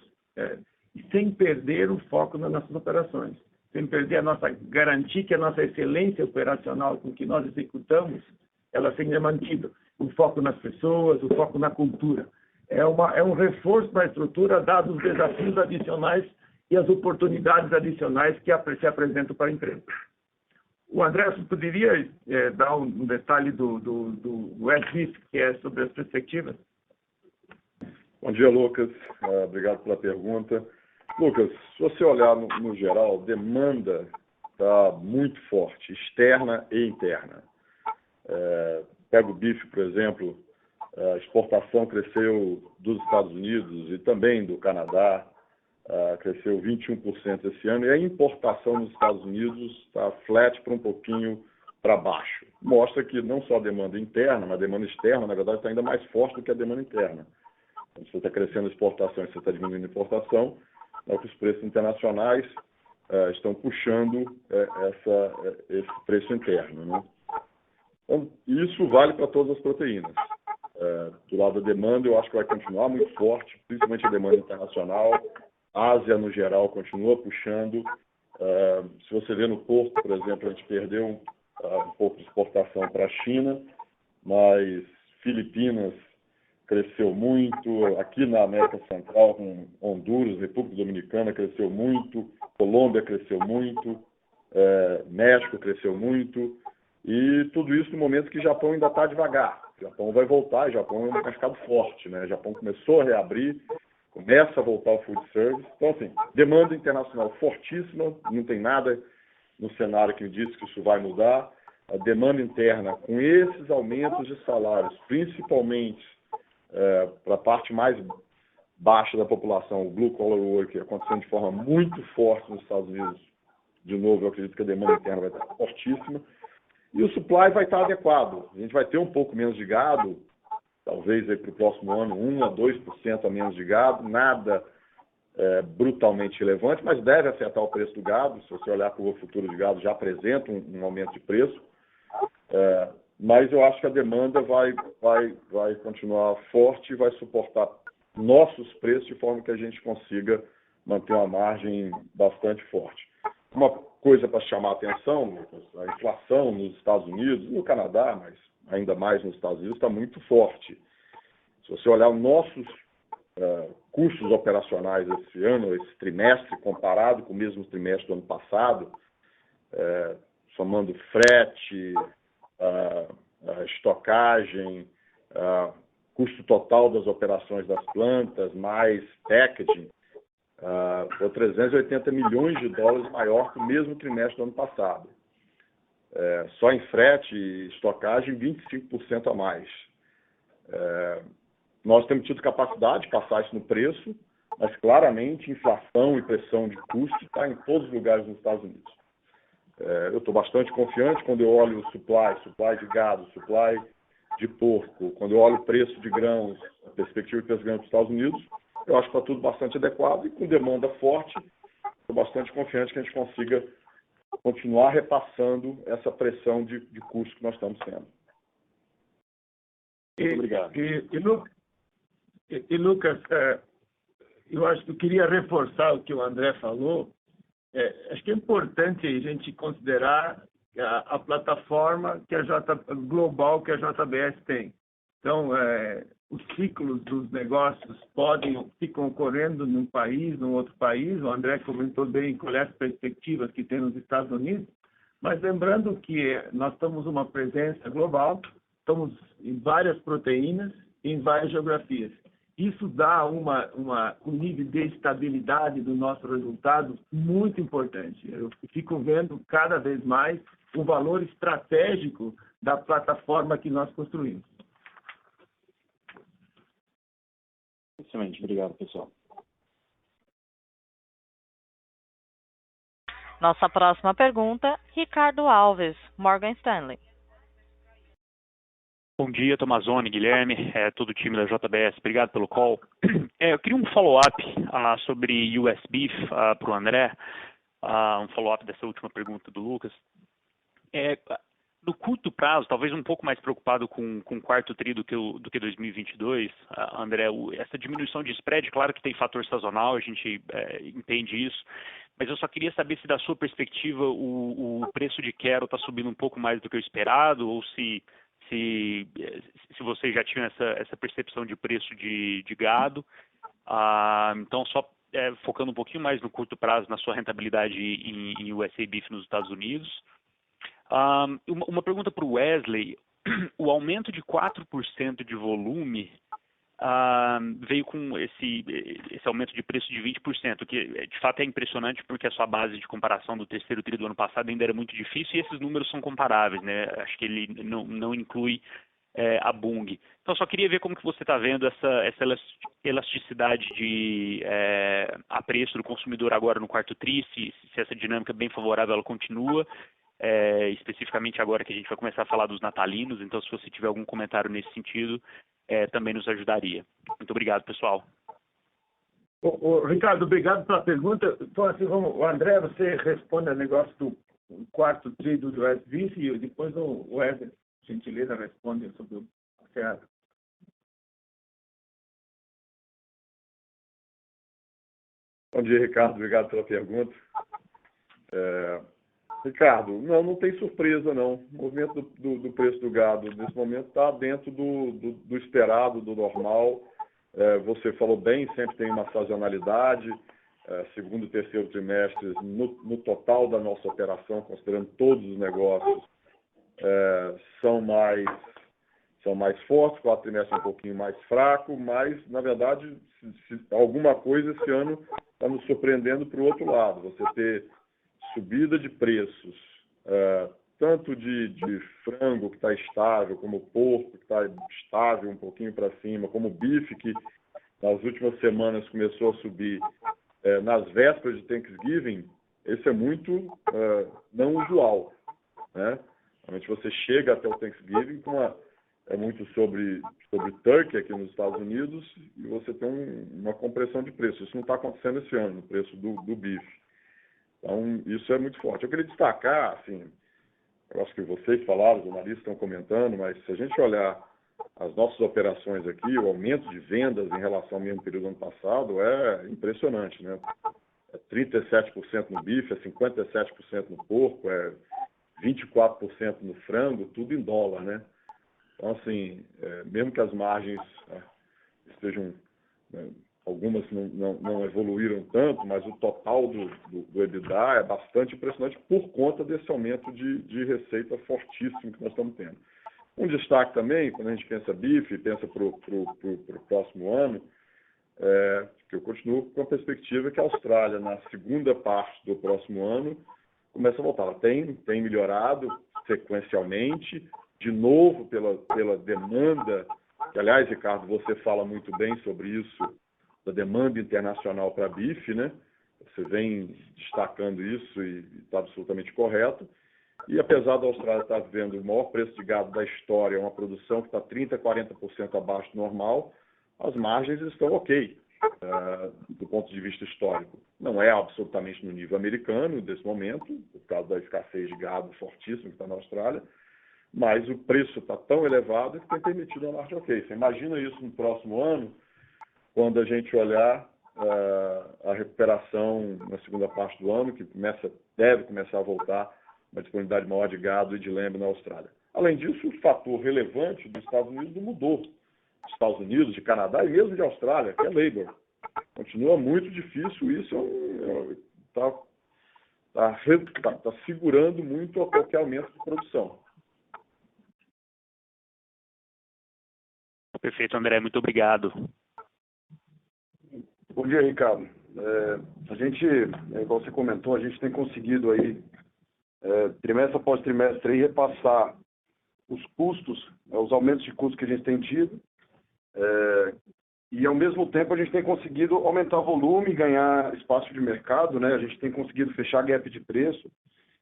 sem perder o foco nas nossas operações, sem perder garantir que a nossa excelência operacional com que nós executamos, ela seja mantida. O foco nas pessoas, o foco na cultura. É um reforço da estrutura, dados os desafios adicionais e as oportunidades adicionais que se apresentam para a empresa. O André, você poderia dar um detalhe do US Beef, que é sobre as perspectivas? Bom dia, Lucas. Obrigado pela pergunta. Lucas, se você olhar no geral, demanda está muito forte, externa e interna. Pega o bife, por exemplo, a exportação cresceu dos Estados Unidos e também do Canadá, cresceu 21% esse ano, e a importação nos Estados Unidos está flat para um pouquinho para baixo. Mostra que não só a demanda interna, mas a demanda externa, na verdade, está ainda mais forte do que a demanda interna. Então, se você está crescendo a exportação e você está diminuindo a importação, é que os preços internacionais estão puxando esse preço interno, né? Então, isso vale para todas as proteínas. Do lado da demanda, eu acho que vai continuar muito forte, principalmente a demanda internacional. A Ásia, no geral, continua puxando. Se você vê no porco, por exemplo, a gente perdeu um pouco de exportação para a China, mas Filipinas cresceu muito. Aqui na América Central, com Honduras, República Dominicana cresceu muito. Colômbia cresceu muito. México cresceu muito. E tudo isso no momento que o Japão ainda está devagar. O Japão vai voltar, o Japão é um mercado forte, né? O Japão começou a reabrir, começa a voltar ao food service. Então, assim, demanda internacional fortíssima, não tem nada no cenário que diz que isso vai mudar. A demanda interna, com esses aumentos de salários, principalmente para a parte mais baixa da população, o blue collar worker, acontecendo de forma muito forte nos Estados Unidos. De novo, eu acredito que a demanda interna vai estar fortíssima. E o supply vai estar adequado. A gente vai ter um pouco menos de gado, talvez para o próximo ano 1 a 2% a menos de gado, nada brutalmente relevante, mas deve afetar o preço do gado. Se você olhar a curva futura de gado, já apresenta um aumento de preço. Mas eu acho que a demanda vai continuar forte e vai suportar nossos preços de forma que a gente consiga manter uma margem bastante forte. Uma coisa para chamar a atenção, Lucas, a inflação nos Estados Unidos, no Canadá, mas ainda mais nos Estados Unidos, está muito forte. Se você olhar nossos custos operacionais esse ano, esse trimestre, comparado com o mesmo trimestre do ano passado, somando frete, estocagem, custo total das operações das plantas, mais packaging, foi 380 milhões de dólares maior que o mesmo trimestre do ano passado. Só em frete e estocagem, 25% a mais. Nós temos tido capacidade de passar isso no preço, mas claramente inflação e pressão de custo está em todos os lugares nos Estados Unidos. Eu estou bastante confiante quando eu olho o supply de gado, supply de porco, quando eu olho o preço de grãos, a perspectiva de preço de grãos dos Estados Unidos, eu acho que está tudo bastante adequado e com demanda forte, estou bastante confiante que a gente consiga continuar repassando essa pressão de custo que nós estamos tendo. Muito obrigado. Lucas, eu acho que eu queria reforçar o que o André falou. Acho que é importante a gente considerar a plataforma global que a JBS tem. Então, os ciclos dos negócios ficam ocorrendo num país, num outro país. O André comentou bem qual é as perspectivas que tem nos Estados Unidos, mas lembrando que nós temos uma presença global, estamos em várias proteínas, em várias geografias. Isso dá um nível de estabilidade do nosso resultado muito importante. Eu fico vendo cada vez mais o valor estratégico da plataforma que nós construímos. Excelente, obrigado, pessoal. Nossa próxima pergunta, Ricardo Alves, Morgan Stanley. Bom dia, Tomazoni, Guilherme, todo o time da JBS. Obrigado pelo call. Eu queria um follow-up sobre US Beef para o André, um follow-up dessa última pergunta do Lucas. No curto prazo, talvez um pouco mais preocupado com o quarto tri do que 2022, André, essa diminuição de spread, claro que tem fator sazonal, a gente entende isso, mas eu só queria saber se da sua perspectiva o preço de quero está subindo um pouco mais do que o esperado, ou se vocês já tinham essa percepção de preço de gado. Então, só focando um pouquinho mais no curto prazo, na sua rentabilidade em USA Beef nos Estados Unidos. Uma pergunta para o Wesley. O aumento de 4% de volume veio com esse aumento de preço de 20%, que de fato é impressionante porque a sua base de comparação do terceiro tri do ano passado ainda era muito difícil e esses números são comparáveis, né? Acho que ele não inclui a Bunge. Então, só queria ver como que você está vendo essa elasticidade a preço do consumidor agora no quarto tri, se essa dinâmica bem favorável ela continua, especificamente agora que a gente vai começar a falar dos natalinos. Então, se você tiver algum comentário nesse sentido, também nos ajudaria. Muito obrigado, pessoal. Ricardo, obrigado pela pergunta. Então, assim, o André, você responde ao negócio do quarto tri do US Beef e depois o Wesley, gentileza, responde sobre o Ceará. Bom dia, Ricardo. Obrigado pela pergunta. Ricardo, não tem surpresa, não. O movimento do preço do gado nesse momento está dentro do esperado, do normal. Você falou bem, sempre tem uma sazonalidade. Segundo e terceiro trimestres, no total da nossa operação, considerando todos os negócios, são mais fortes. Quarto trimestre um pouquinho mais fraco, mas, na verdade, alguma coisa esse ano está nos surpreendendo para o outro lado. Você ter subida de preços, tanto de frango, que está estável, como porco, que está estável um pouquinho para cima, como bife, que nas últimas semanas começou a subir nas vésperas de Thanksgiving. Esse é muito não usual, né? Realmente você chega até o Thanksgiving é muito sobre turkey aqui nos Estados Unidos e você tem uma compressão de preço. Isso não está acontecendo esse ano, no preço do bife. Então, isso é muito forte. Eu queria destacar, assim, eu acho que vocês falaram, os jornalistas estão comentando, mas se a gente olhar as nossas operações aqui, o aumento de vendas em relação ao mesmo período do ano passado é impressionante, né? 37% no bife, 57% no porco, 24% no frango, tudo em dólar, né? Então, assim, mesmo que as margens estejam algumas não evoluíram tanto, mas o total do EBITDA é bastante impressionante por conta desse aumento de receita fortíssimo que nós estamos tendo. Um destaque também, quando a gente pensa bife, pensa para o próximo ano, que eu continuo com a perspectiva que a Austrália, na segunda parte do próximo ano, começa a voltar. Ela tem melhorado sequencialmente, de novo pela demanda, que, aliás, Ricardo, você fala muito bem sobre isso, da demanda internacional para bife, né? Você vem destacando isso e está absolutamente correto. E apesar da Austrália estar vivendo o maior preço de gado da história, uma produção que está 30%, 40% abaixo do normal, as margens estão ok, do ponto de vista histórico. Não é absolutamente no nível americano, desse momento, por causa da escassez de gado fortíssimo que está na Austrália, mas o preço está tão elevado que tem permitido uma margem ok. Você imagina isso no próximo ano, quando a gente olhar a recuperação na segunda parte do ano, que deve começar a voltar uma disponibilidade maior de gado e de lembre na Austrália. Além disso, o fator relevante dos Estados Unidos não mudou. Dos Estados Unidos, de Canadá e mesmo de Austrália, que é labor. Continua muito difícil, isso está segurando muito a qualquer aumento de produção. Perfeito, André, muito obrigado. Bom dia, Ricardo. A gente, igual você comentou, a gente tem conseguido aí, trimestre após trimestre, aí, repassar os custos, os aumentos de custos que a gente tem tido, e ao mesmo tempo a gente tem conseguido aumentar o volume, ganhar espaço de mercado, né? A gente tem conseguido fechar gap de preço,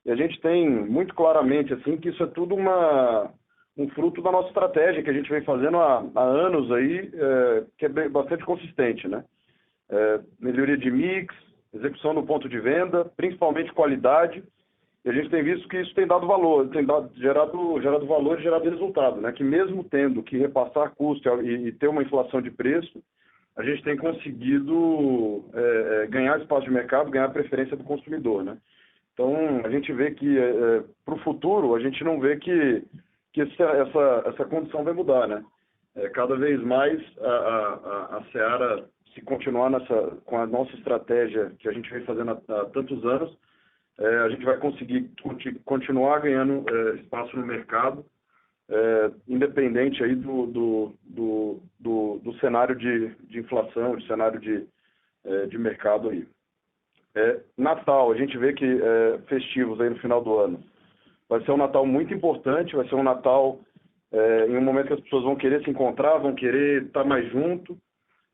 e a gente tem muito claramente assim que isso é tudo um fruto da nossa estratégia que a gente vem fazendo há anos aí, que é bastante consistente, né? Melhoria de mix, execução no ponto de venda, principalmente qualidade, e a gente tem visto que isso tem dado valor, gerado valor e gerado resultado, né? Que mesmo tendo que repassar custo e ter uma inflação de preço, a gente tem conseguido ganhar espaço de mercado, ganhar a preferência do consumidor, né? Então, a gente vê que para o futuro, a gente não vê que essa condição vai mudar, né? Cada vez mais a Seara, se continuar com a nossa estratégia que a gente vem fazendo há tantos anos, a gente vai conseguir continuar ganhando espaço no mercado, independente aí do cenário de inflação, do cenário de mercado aí. Natal, a gente vê que festivos aí no final do ano vai ser um Natal muito importante, vai ser um Natal em um momento que as pessoas vão querer se encontrar, vão querer estar mais junto.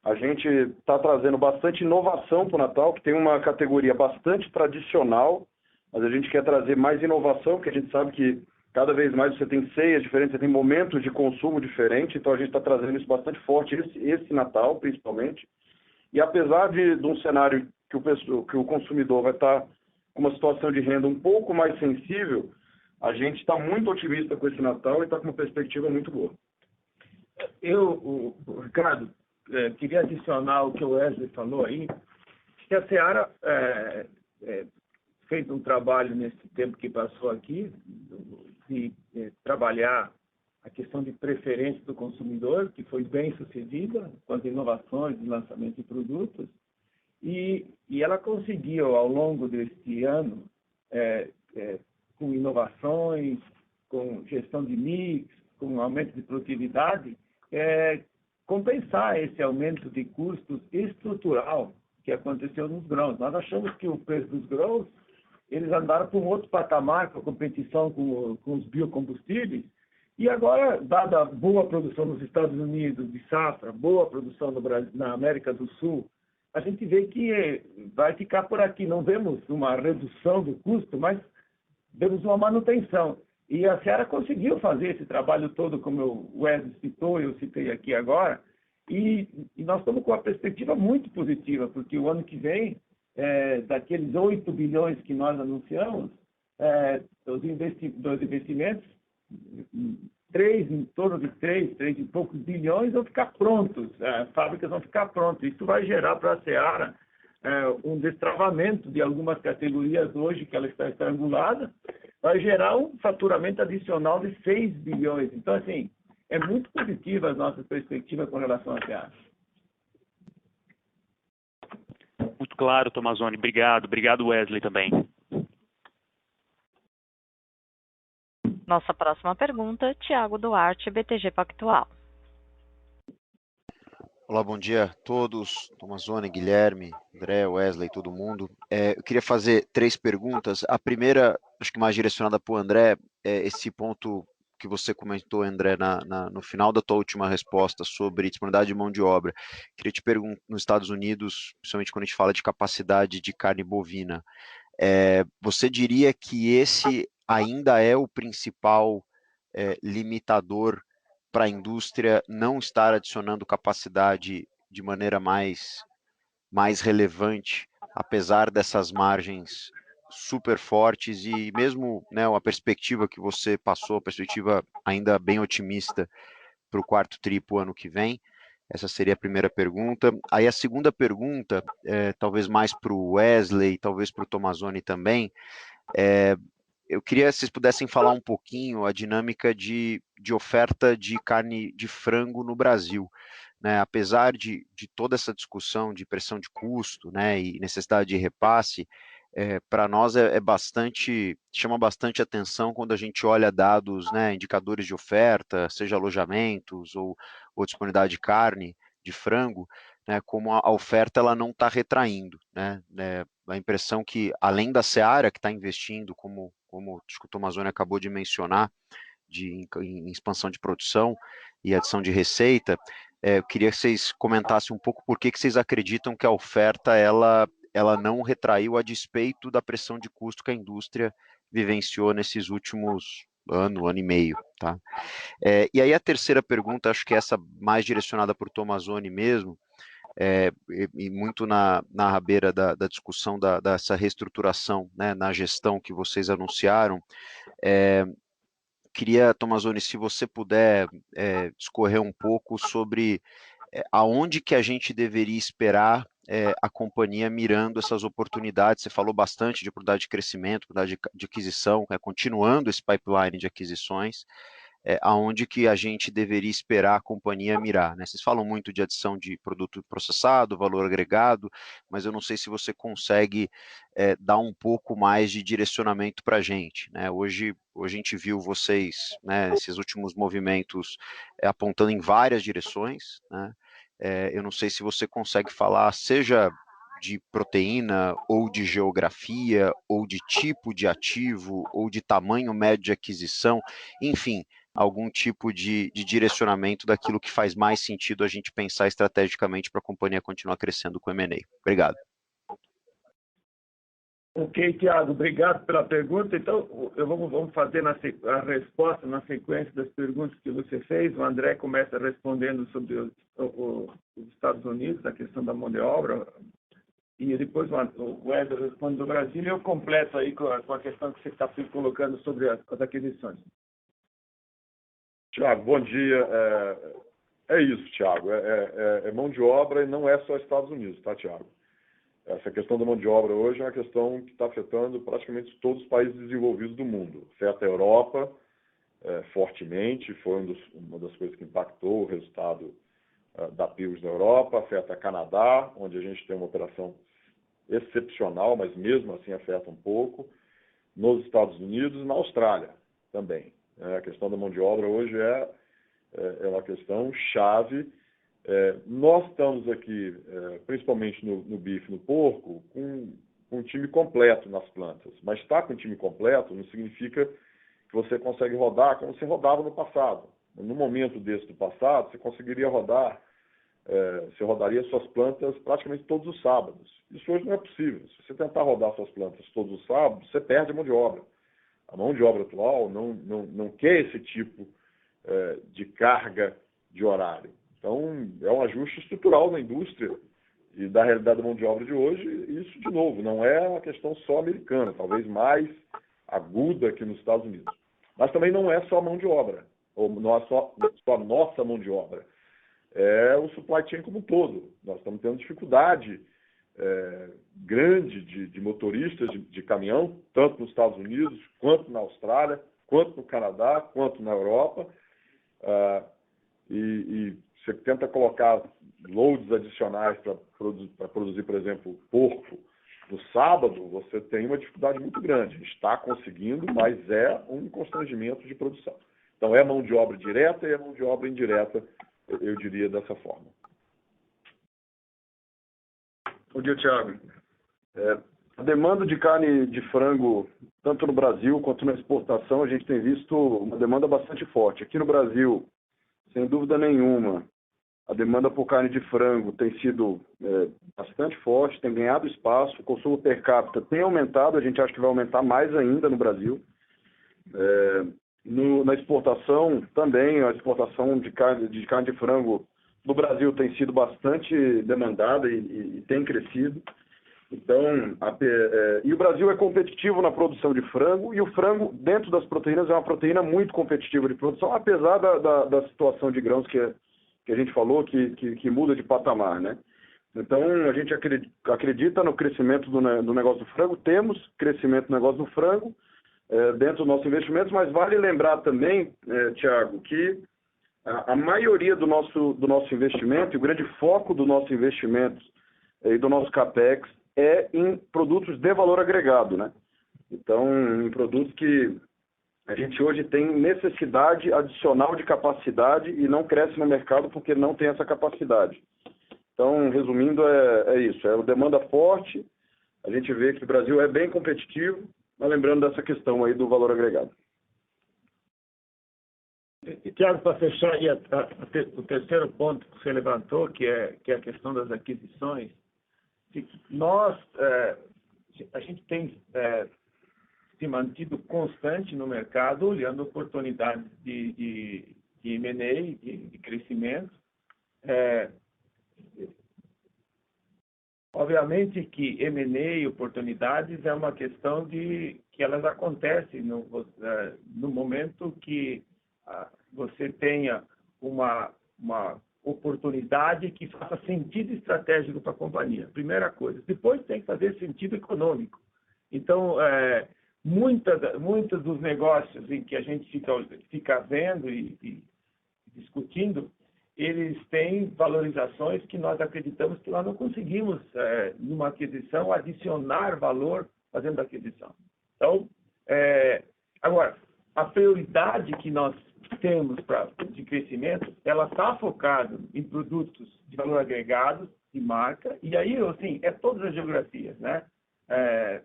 A gente está trazendo bastante inovação para o Natal, que tem uma categoria bastante tradicional, mas a gente quer trazer mais inovação, porque a gente sabe que cada vez mais você tem ceias diferentes, você tem momentos de consumo diferentes, então a gente está trazendo isso bastante forte, esse Natal principalmente. E apesar de um cenário que o consumidor vai estar com uma situação de renda um pouco mais sensível, a gente está muito otimista com esse Natal e está com uma perspectiva muito boa. Ricardo, queria adicionar o que o Wesley falou aí, que a Seara fez um trabalho nesse tempo que passou aqui, de trabalhar a questão de preferência do consumidor, que foi bem sucedida com as inovações de lançamento de produtos, e ela conseguiu, ao longo deste ano, com inovações, com gestão de mix, com aumento de produtividade, compensar esse aumento de custos estrutural que aconteceu nos grãos. Nós achamos que o preço dos grãos, eles andaram para um outro patamar, com a competição com os biocombustíveis, e agora, dada a boa produção nos Estados Unidos de safra, boa produção no Brasil, na América do Sul, a gente vê que vai ficar por aqui. Não vemos uma redução do custo, mas vemos uma manutenção. E a Seara conseguiu fazer esse trabalho todo, como o Wesley citou, eu citei aqui agora, e nós estamos com uma perspectiva muito positiva, porque o ano que vem, daqueles 8 bilhões que nós anunciamos, dos investimentos, em torno de 3 e poucos bilhões vão ficar prontos, fábricas vão ficar prontas. Isso vai gerar para a Seara um destravamento de algumas categorias hoje que ela está estrangulada, vai gerar um faturamento adicional de 6 bilhões. Então, assim, é muito positiva a nossa perspectiva com relação à Seara. muito claro, Tomazoni. Obrigado. Obrigado, Wesley, também. Nossa próxima pergunta, Tiago Duarte, BTG Pactual. Olá, bom dia a todos, Tomazoni, Guilherme, André, Wesley, todo mundo. Eu queria fazer 3 perguntas. A primeira, acho que mais direcionada para o André, é esse ponto que você comentou, André, no final da tua última resposta sobre disponibilidade de mão de obra. Queria te perguntar, nos Estados Unidos, principalmente quando a gente fala de capacidade de carne bovina, você diria que esse ainda é o principal limitador para a indústria não estar adicionando capacidade de maneira mais relevante, apesar dessas margens super fortes e mesmo, né, a perspectiva que você passou, a perspectiva ainda bem otimista para o quarto tri pro ano que vem? Essa seria a primeira pergunta. Aí a segunda pergunta, talvez mais para o Wesley, talvez para o Tomazoni também, eu queria que vocês pudessem falar um pouquinho a dinâmica de oferta de carne de frango no Brasil, né? Apesar de toda essa discussão de pressão de custo, né, e necessidade de repasse, para nós chama bastante atenção quando a gente olha dados, né, indicadores de oferta, seja alojamentos ou disponibilidade de carne, de frango, né, como a oferta ela não está retraindo, né? A impressão que, além da Seara, que está investindo, como acho que o Tomazoni acabou de mencionar, em expansão de produção e adição de receita, eu queria que vocês comentassem um pouco por que vocês acreditam que a oferta ela não retraiu a despeito da pressão de custo que a indústria vivenciou nesses últimos ano e meio, tá? E aí a terceira pergunta, acho que essa mais direcionada para o Tomazoni mesmo, e muito na rabeira da discussão dessa reestruturação, né, na gestão que vocês anunciaram. Queria, Tomazoni, se você puder discorrer um pouco sobre aonde que a gente deveria esperar a companhia mirando essas oportunidades. Você falou bastante de oportunidade de crescimento, oportunidade de aquisição, continuando esse pipeline de aquisições, aonde que a gente deveria esperar a companhia mirar, né? Vocês falam muito de adição de produto processado, valor agregado, mas eu não sei se você consegue dar um pouco mais de direcionamento para a gente, né? Hoje a gente viu vocês, né, nesses últimos movimentos apontando em várias direções, né? Eu não sei se você consegue falar, seja de proteína, ou de geografia, ou de tipo de ativo, ou de tamanho médio de aquisição, enfim, algum tipo de direcionamento daquilo que faz mais sentido a gente pensar estrategicamente para a companhia continuar crescendo com o M&A. Obrigado. Ok, Tiago, obrigado pela pergunta. Então, vamos fazer a resposta na sequência das perguntas que você fez. O André começa respondendo sobre os Estados Unidos, a questão da mão de obra, e depois o Wesley responde do Brasil, e eu completo aí com a questão que você está colocando sobre as aquisições. Tiago, bom dia. É isso, Tiago. É mão de obra e não é só Estados Unidos, tá, Tiago? Essa questão da mão de obra hoje é uma questão que está afetando praticamente todos os países desenvolvidos do mundo. Afeta a Europa fortemente, foi uma das coisas que impactou o resultado da PIRS na Europa. Afeta Canadá, onde a gente tem uma operação excepcional, mas mesmo assim afeta um pouco. Nos Estados Unidos e na Austrália também. A questão da mão de obra hoje é uma questão chave. Nós estamos aqui, principalmente no bife, no porco, com um time completo nas plantas. Mas estar com um time completo não significa que você consegue rodar como você rodava no passado. No momento desse do passado, você conseguiria rodar, você rodaria suas plantas praticamente todos os sábados. Isso hoje não é possível. Se você tentar rodar suas plantas todos os sábados, você perde a mão de obra. A mão de obra atual não quer esse tipo de carga de horário. Então, é um ajuste estrutural na indústria e da realidade da mão de obra de hoje. Isso, de novo, não é uma questão só americana, talvez mais aguda aqui nos Estados Unidos. Mas também não é só a mão de obra, ou não é só a nossa mão de obra. É o supply chain como um todo. Nós estamos tendo dificuldade grande de motoristas de caminhão, tanto nos Estados Unidos, quanto na Austrália, quanto no Canadá, quanto na Europa. E você tenta colocar loads adicionais para produzir, por exemplo, porco no sábado, você tem uma dificuldade muito grande. Está conseguindo, mas é um constrangimento de produção. Então, é mão de obra direta e é mão de obra indireta, eu diria dessa forma. Bom dia, Thiago. A demanda de carne de frango, tanto no Brasil quanto na exportação, a gente tem visto uma demanda bastante forte. Aqui no Brasil, sem dúvida nenhuma, a demanda por carne de frango tem sido bastante forte, tem ganhado espaço, o consumo per capita tem aumentado, a gente acha que vai aumentar mais ainda no Brasil. Na exportação também, a exportação de carne de frango no Brasil tem sido bastante demandada e tem crescido. Então, e o Brasil é competitivo na produção de frango, e o frango, dentro das proteínas, é uma proteína muito competitiva de produção, apesar da situação de grãos que a gente falou, que muda de patamar, né? Então, a gente acredita no crescimento do negócio do frango, temos crescimento do negócio do frango dentro dos nossos investimentos, mas vale lembrar também, Thiago, que a maioria do nosso investimento, e o grande foco do nosso investimento e do nosso CAPEX é em produtos de valor agregado, né? Então, em produtos que a gente hoje tem necessidade adicional de capacidade e não cresce no mercado porque não tem essa capacidade. Então, resumindo, é isso. É uma demanda forte, a gente vê que o Brasil é bem competitivo, mas lembrando dessa questão aí do valor agregado. E, Thiago, para fechar aí o terceiro ponto que você levantou, que é a questão das aquisições, a gente tem se mantido constante no mercado, olhando oportunidades de M&A, de crescimento. Obviamente que M&A e oportunidades é uma questão que elas acontecem no momento que você tenha uma oportunidade que faça sentido estratégico para a companhia. Primeira coisa. Depois tem que fazer sentido econômico. Então, muitos dos negócios em que a gente fica vendo e discutindo, eles têm valorizações que nós acreditamos que nós não conseguimos, numa aquisição, adicionar valor fazendo aquisição. Então, agora, a prioridade que nós temos de crescimento, ela está focada em produtos de valor agregado, de marca, e aí, assim, todas as geografias, né?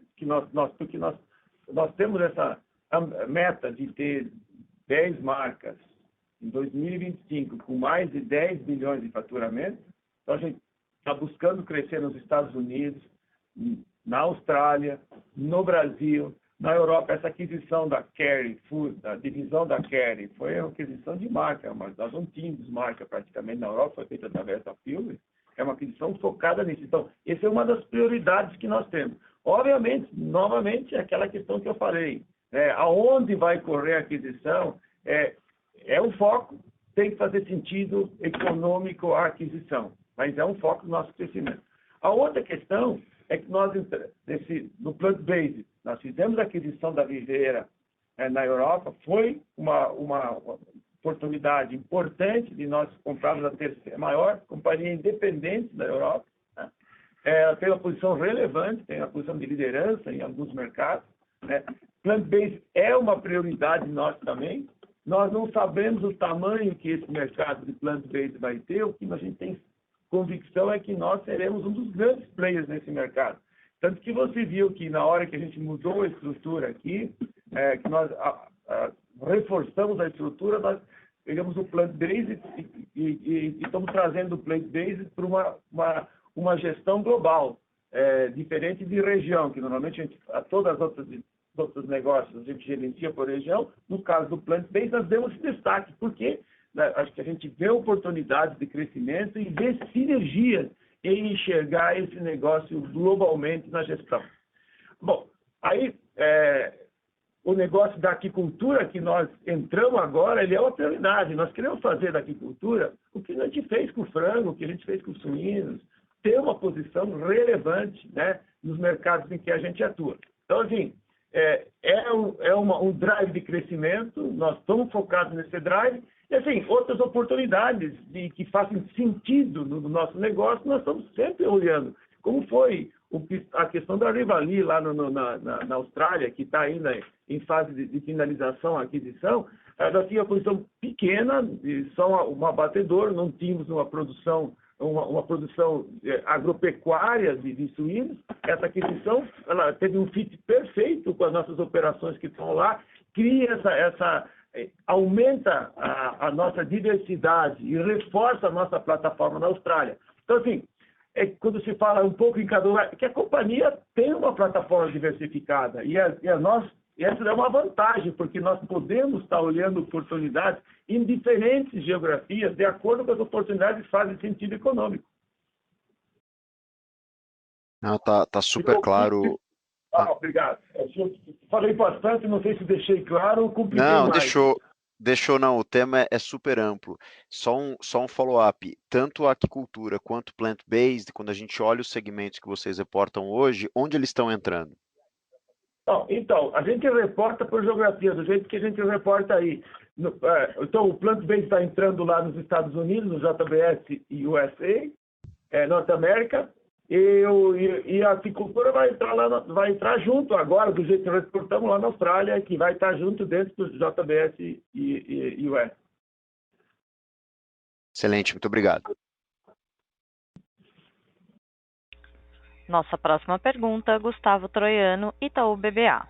Porque nós temos essa meta de ter 10 marcas em 2025, com mais de 10 bilhões de faturamento. Então, a gente está buscando crescer nos Estados Unidos, na Austrália, no Brasil, na Europa. Essa aquisição da Kerry Food, a divisão da Kerry, foi uma aquisição de marca, mas nós não tínhamos marca praticamente na Europa, foi feita através da Pilgrim. É uma aquisição focada nisso. Então, essa é uma das prioridades que nós temos. Obviamente, novamente, é aquela questão que eu falei. Aonde vai correr a aquisição é um foco, tem que fazer sentido econômico a aquisição, mas é um foco do nosso crescimento. A outra questão é que nós, no plant-based, nós fizemos a aquisição da Viveira na Europa, foi uma oportunidade importante de nós comprarmos a terceira maior companhia independente da Europa. Né? Ela tem uma posição relevante, tem uma posição de liderança em alguns mercados. Né? Plant-based é uma prioridade nossa também. Nós não sabemos o tamanho que esse mercado de plant-based vai ter. O que a gente tem convicção é que nós seremos um dos grandes players nesse mercado. Tanto que você viu que na hora que a gente mudou a estrutura aqui, que nós reforçamos a estrutura, nós pegamos o plant-based e estamos trazendo o plant-based para uma gestão global, diferente de região, que normalmente todas as outros negócios a gente gerencia por região. No caso do plant-based, nós demos destaque, porque acho que a gente vê oportunidades de crescimento e vê sinergias em enxergar esse negócio globalmente na gestão. Bom, aí o negócio da aquicultura que nós entramos agora, ele é uma prioridade. Nós queremos fazer da aquicultura o que a gente fez com o frango, o que a gente fez com os suínos, ter uma posição relevante, né, nos mercados em que a gente atua. Então, assim, um drive de crescimento, nós estamos focados nesse drive E assim, outras oportunidades que fazem sentido no nosso negócio, nós estamos sempre olhando. Como foi a questão da Rivali lá na Austrália, que está ainda em fase de finalização, aquisição, ela tinha uma posição pequena, só um abatedor, não tínhamos uma produção agropecuária de suínos. Essa aquisição ela teve um fit perfeito com as nossas operações que estão lá, cria aumenta a nossa diversidade e reforça a nossa plataforma na Austrália. Então, assim, quando se fala um pouco em cada lugar, que a companhia tem uma plataforma diversificada e essa é uma vantagem, porque nós podemos estar olhando oportunidades em diferentes geografias, de acordo com as oportunidades que fazem sentido econômico. Não, tá super claro. Obrigado. Eu falei bastante, não sei se deixei claro ou compliquei Não, mais. deixou não, o tema é super amplo. Só um follow-up, tanto a aquicultura quanto plant-based, quando a gente olha os segmentos que vocês reportam hoje, onde eles estão entrando? Então, a gente reporta por geografia, do jeito que a gente reporta aí. Então, o plant-based está entrando lá nos Estados Unidos, no JBS e USA, Norte América, e a aquicultura vai entrar junto agora, do jeito que nós reportamos lá na Austrália, que vai estar junto dentro do JBS e US. Excelente, muito obrigado. Nossa próxima pergunta, Gustavo Troiano, Itaú BBA.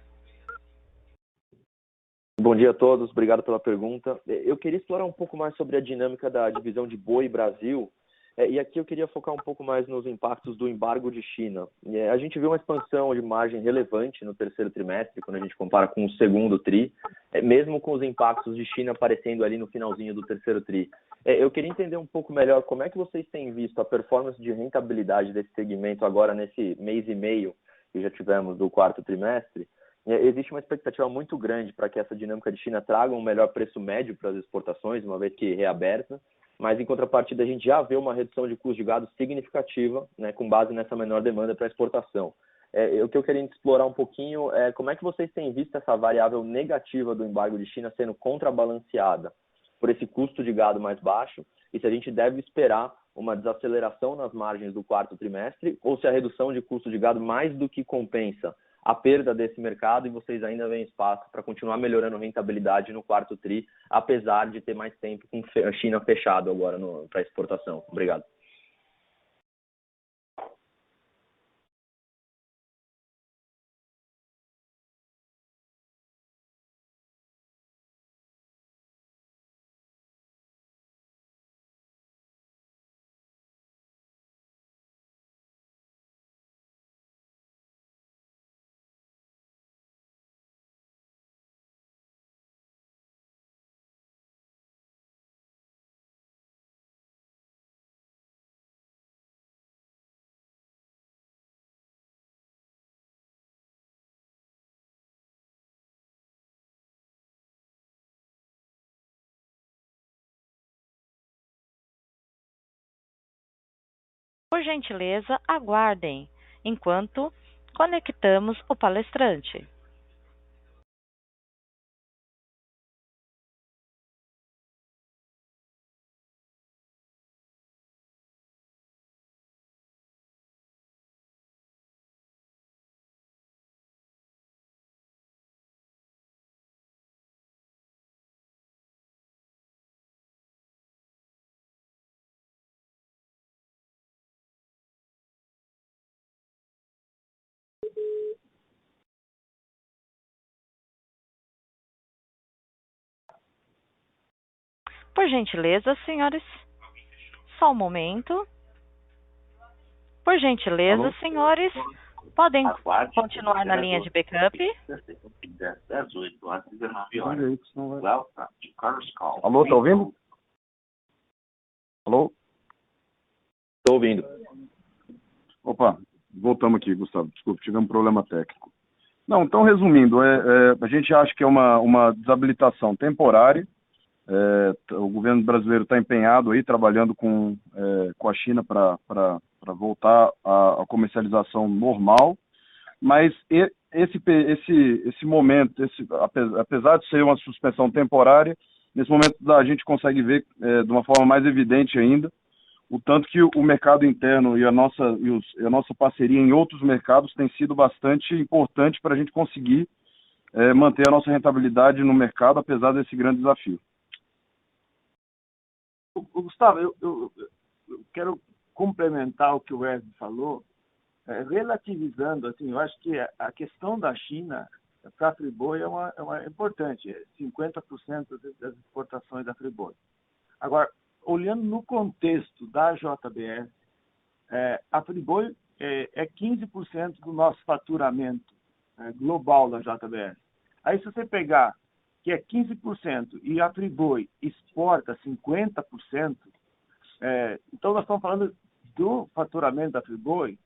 Bom dia a todos, obrigado pela pergunta. Eu queria explorar um pouco mais sobre a dinâmica da divisão de boi Brasil, e aqui eu queria focar um pouco mais nos impactos do embargo de China. A gente viu uma expansão de margem relevante no terceiro trimestre, quando a gente compara com o segundo TRI, mesmo com os impactos de China aparecendo ali no finalzinho do terceiro TRI. Eu queria entender um pouco melhor como é que vocês têm visto a performance de rentabilidade desse segmento agora nesse mês e meio que já tivemos do quarto trimestre. Existe uma expectativa muito grande para que essa dinâmica de China traga um melhor preço médio para as exportações, uma vez que reaberta, mas em contrapartida a gente já vê uma redução de custo de gado significativa, né, com base nessa menor demanda para exportação. O que eu queria explorar um pouquinho é como é que vocês têm visto essa variável negativa do embargo de China sendo contrabalanceada por esse custo de gado mais baixo, e se a gente deve esperar uma desaceleração nas margens do quarto trimestre, ou se a redução de custo de gado mais do que compensa a perda desse mercado e vocês ainda veem espaço para continuar melhorando a rentabilidade no quarto TRI, apesar de ter mais tempo com a China fechado agora para exportação. Obrigado. Por gentileza, aguardem, enquanto conectamos o palestrante. Por gentileza, senhores, só um momento. Por gentileza, Alô? senhores, podem Aguarde, continuar na linha de backup. 18 horas e 19 horas. Welcome to Carlos Call. Alô, tá ouvindo? Alô? Estou ouvindo. Opa, voltamos aqui, Gustavo. Desculpa, tivemos um problema técnico. Não, então, resumindo, a gente acha que é uma desabilitação temporária. O governo brasileiro está empenhado aí, trabalhando com a China para voltar à comercialização normal, mas esse momento, apesar de ser uma suspensão temporária, Nesse momento a gente consegue ver de uma forma mais evidente ainda o tanto que o mercado interno e a nossa parceria em outros mercados tem sido bastante importante para a gente conseguir manter a nossa rentabilidade no mercado, apesar desse grande desafio. Gustavo, eu quero complementar o que o Wesley falou, relativizando, assim, eu acho que a questão da China para a Friboi é importante, 50% das exportações da Friboi. Agora, olhando no contexto da JBS, a Friboi é 15% do nosso faturamento global da JBS. Aí, se você pegar que é 15% e a Friboi exporta 50%, então nós estamos falando do faturamento da Friboi,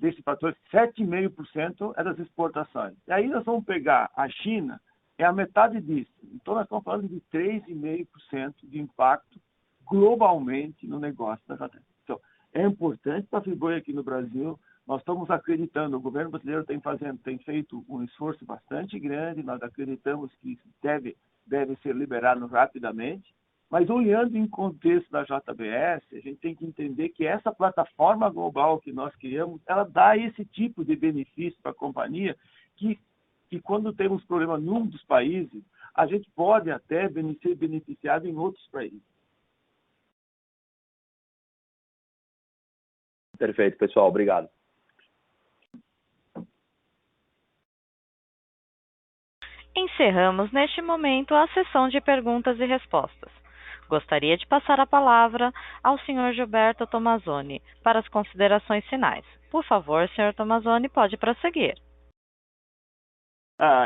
desse fator, 7,5% é das exportações. E aí nós vamos pegar a China, é a metade disso. Então nós estamos falando de 3,5% de impacto globalmente no negócio da JBS. Então, é importante para a Friboi aqui no Brasil. Nós estamos acreditando, o governo brasileiro tem feito um esforço bastante grande, nós acreditamos que isso deve ser liberado rapidamente, mas olhando em contexto da JBS, a gente tem que entender que essa plataforma global que nós criamos, ela dá esse tipo de benefício para a companhia, que quando temos problema num dos países, a gente pode até ser beneficiado em outros países. Perfeito, pessoal. Obrigado. Encerramos neste momento a sessão de perguntas e respostas. Gostaria de passar a palavra ao Sr. Gilberto Tomazoni para as considerações finais. Por favor, Sr. Tomazoni, pode prosseguir.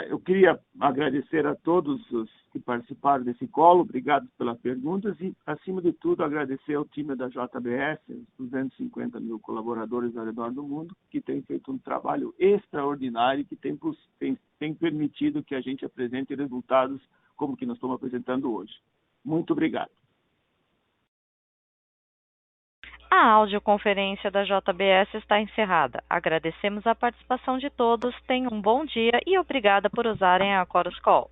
Eu queria agradecer a todos os que participaram desse call, obrigado pelas perguntas e, acima de tudo, agradecer ao time da JBS, os 250 mil colaboradores ao redor do mundo, que têm feito um trabalho extraordinário e que tem permitido que a gente apresente resultados como que nós estamos apresentando hoje. Muito obrigado. A audioconferência da JBS está encerrada. Agradecemos a participação de todos, tenham um bom dia e obrigada por usarem a Chorus Call.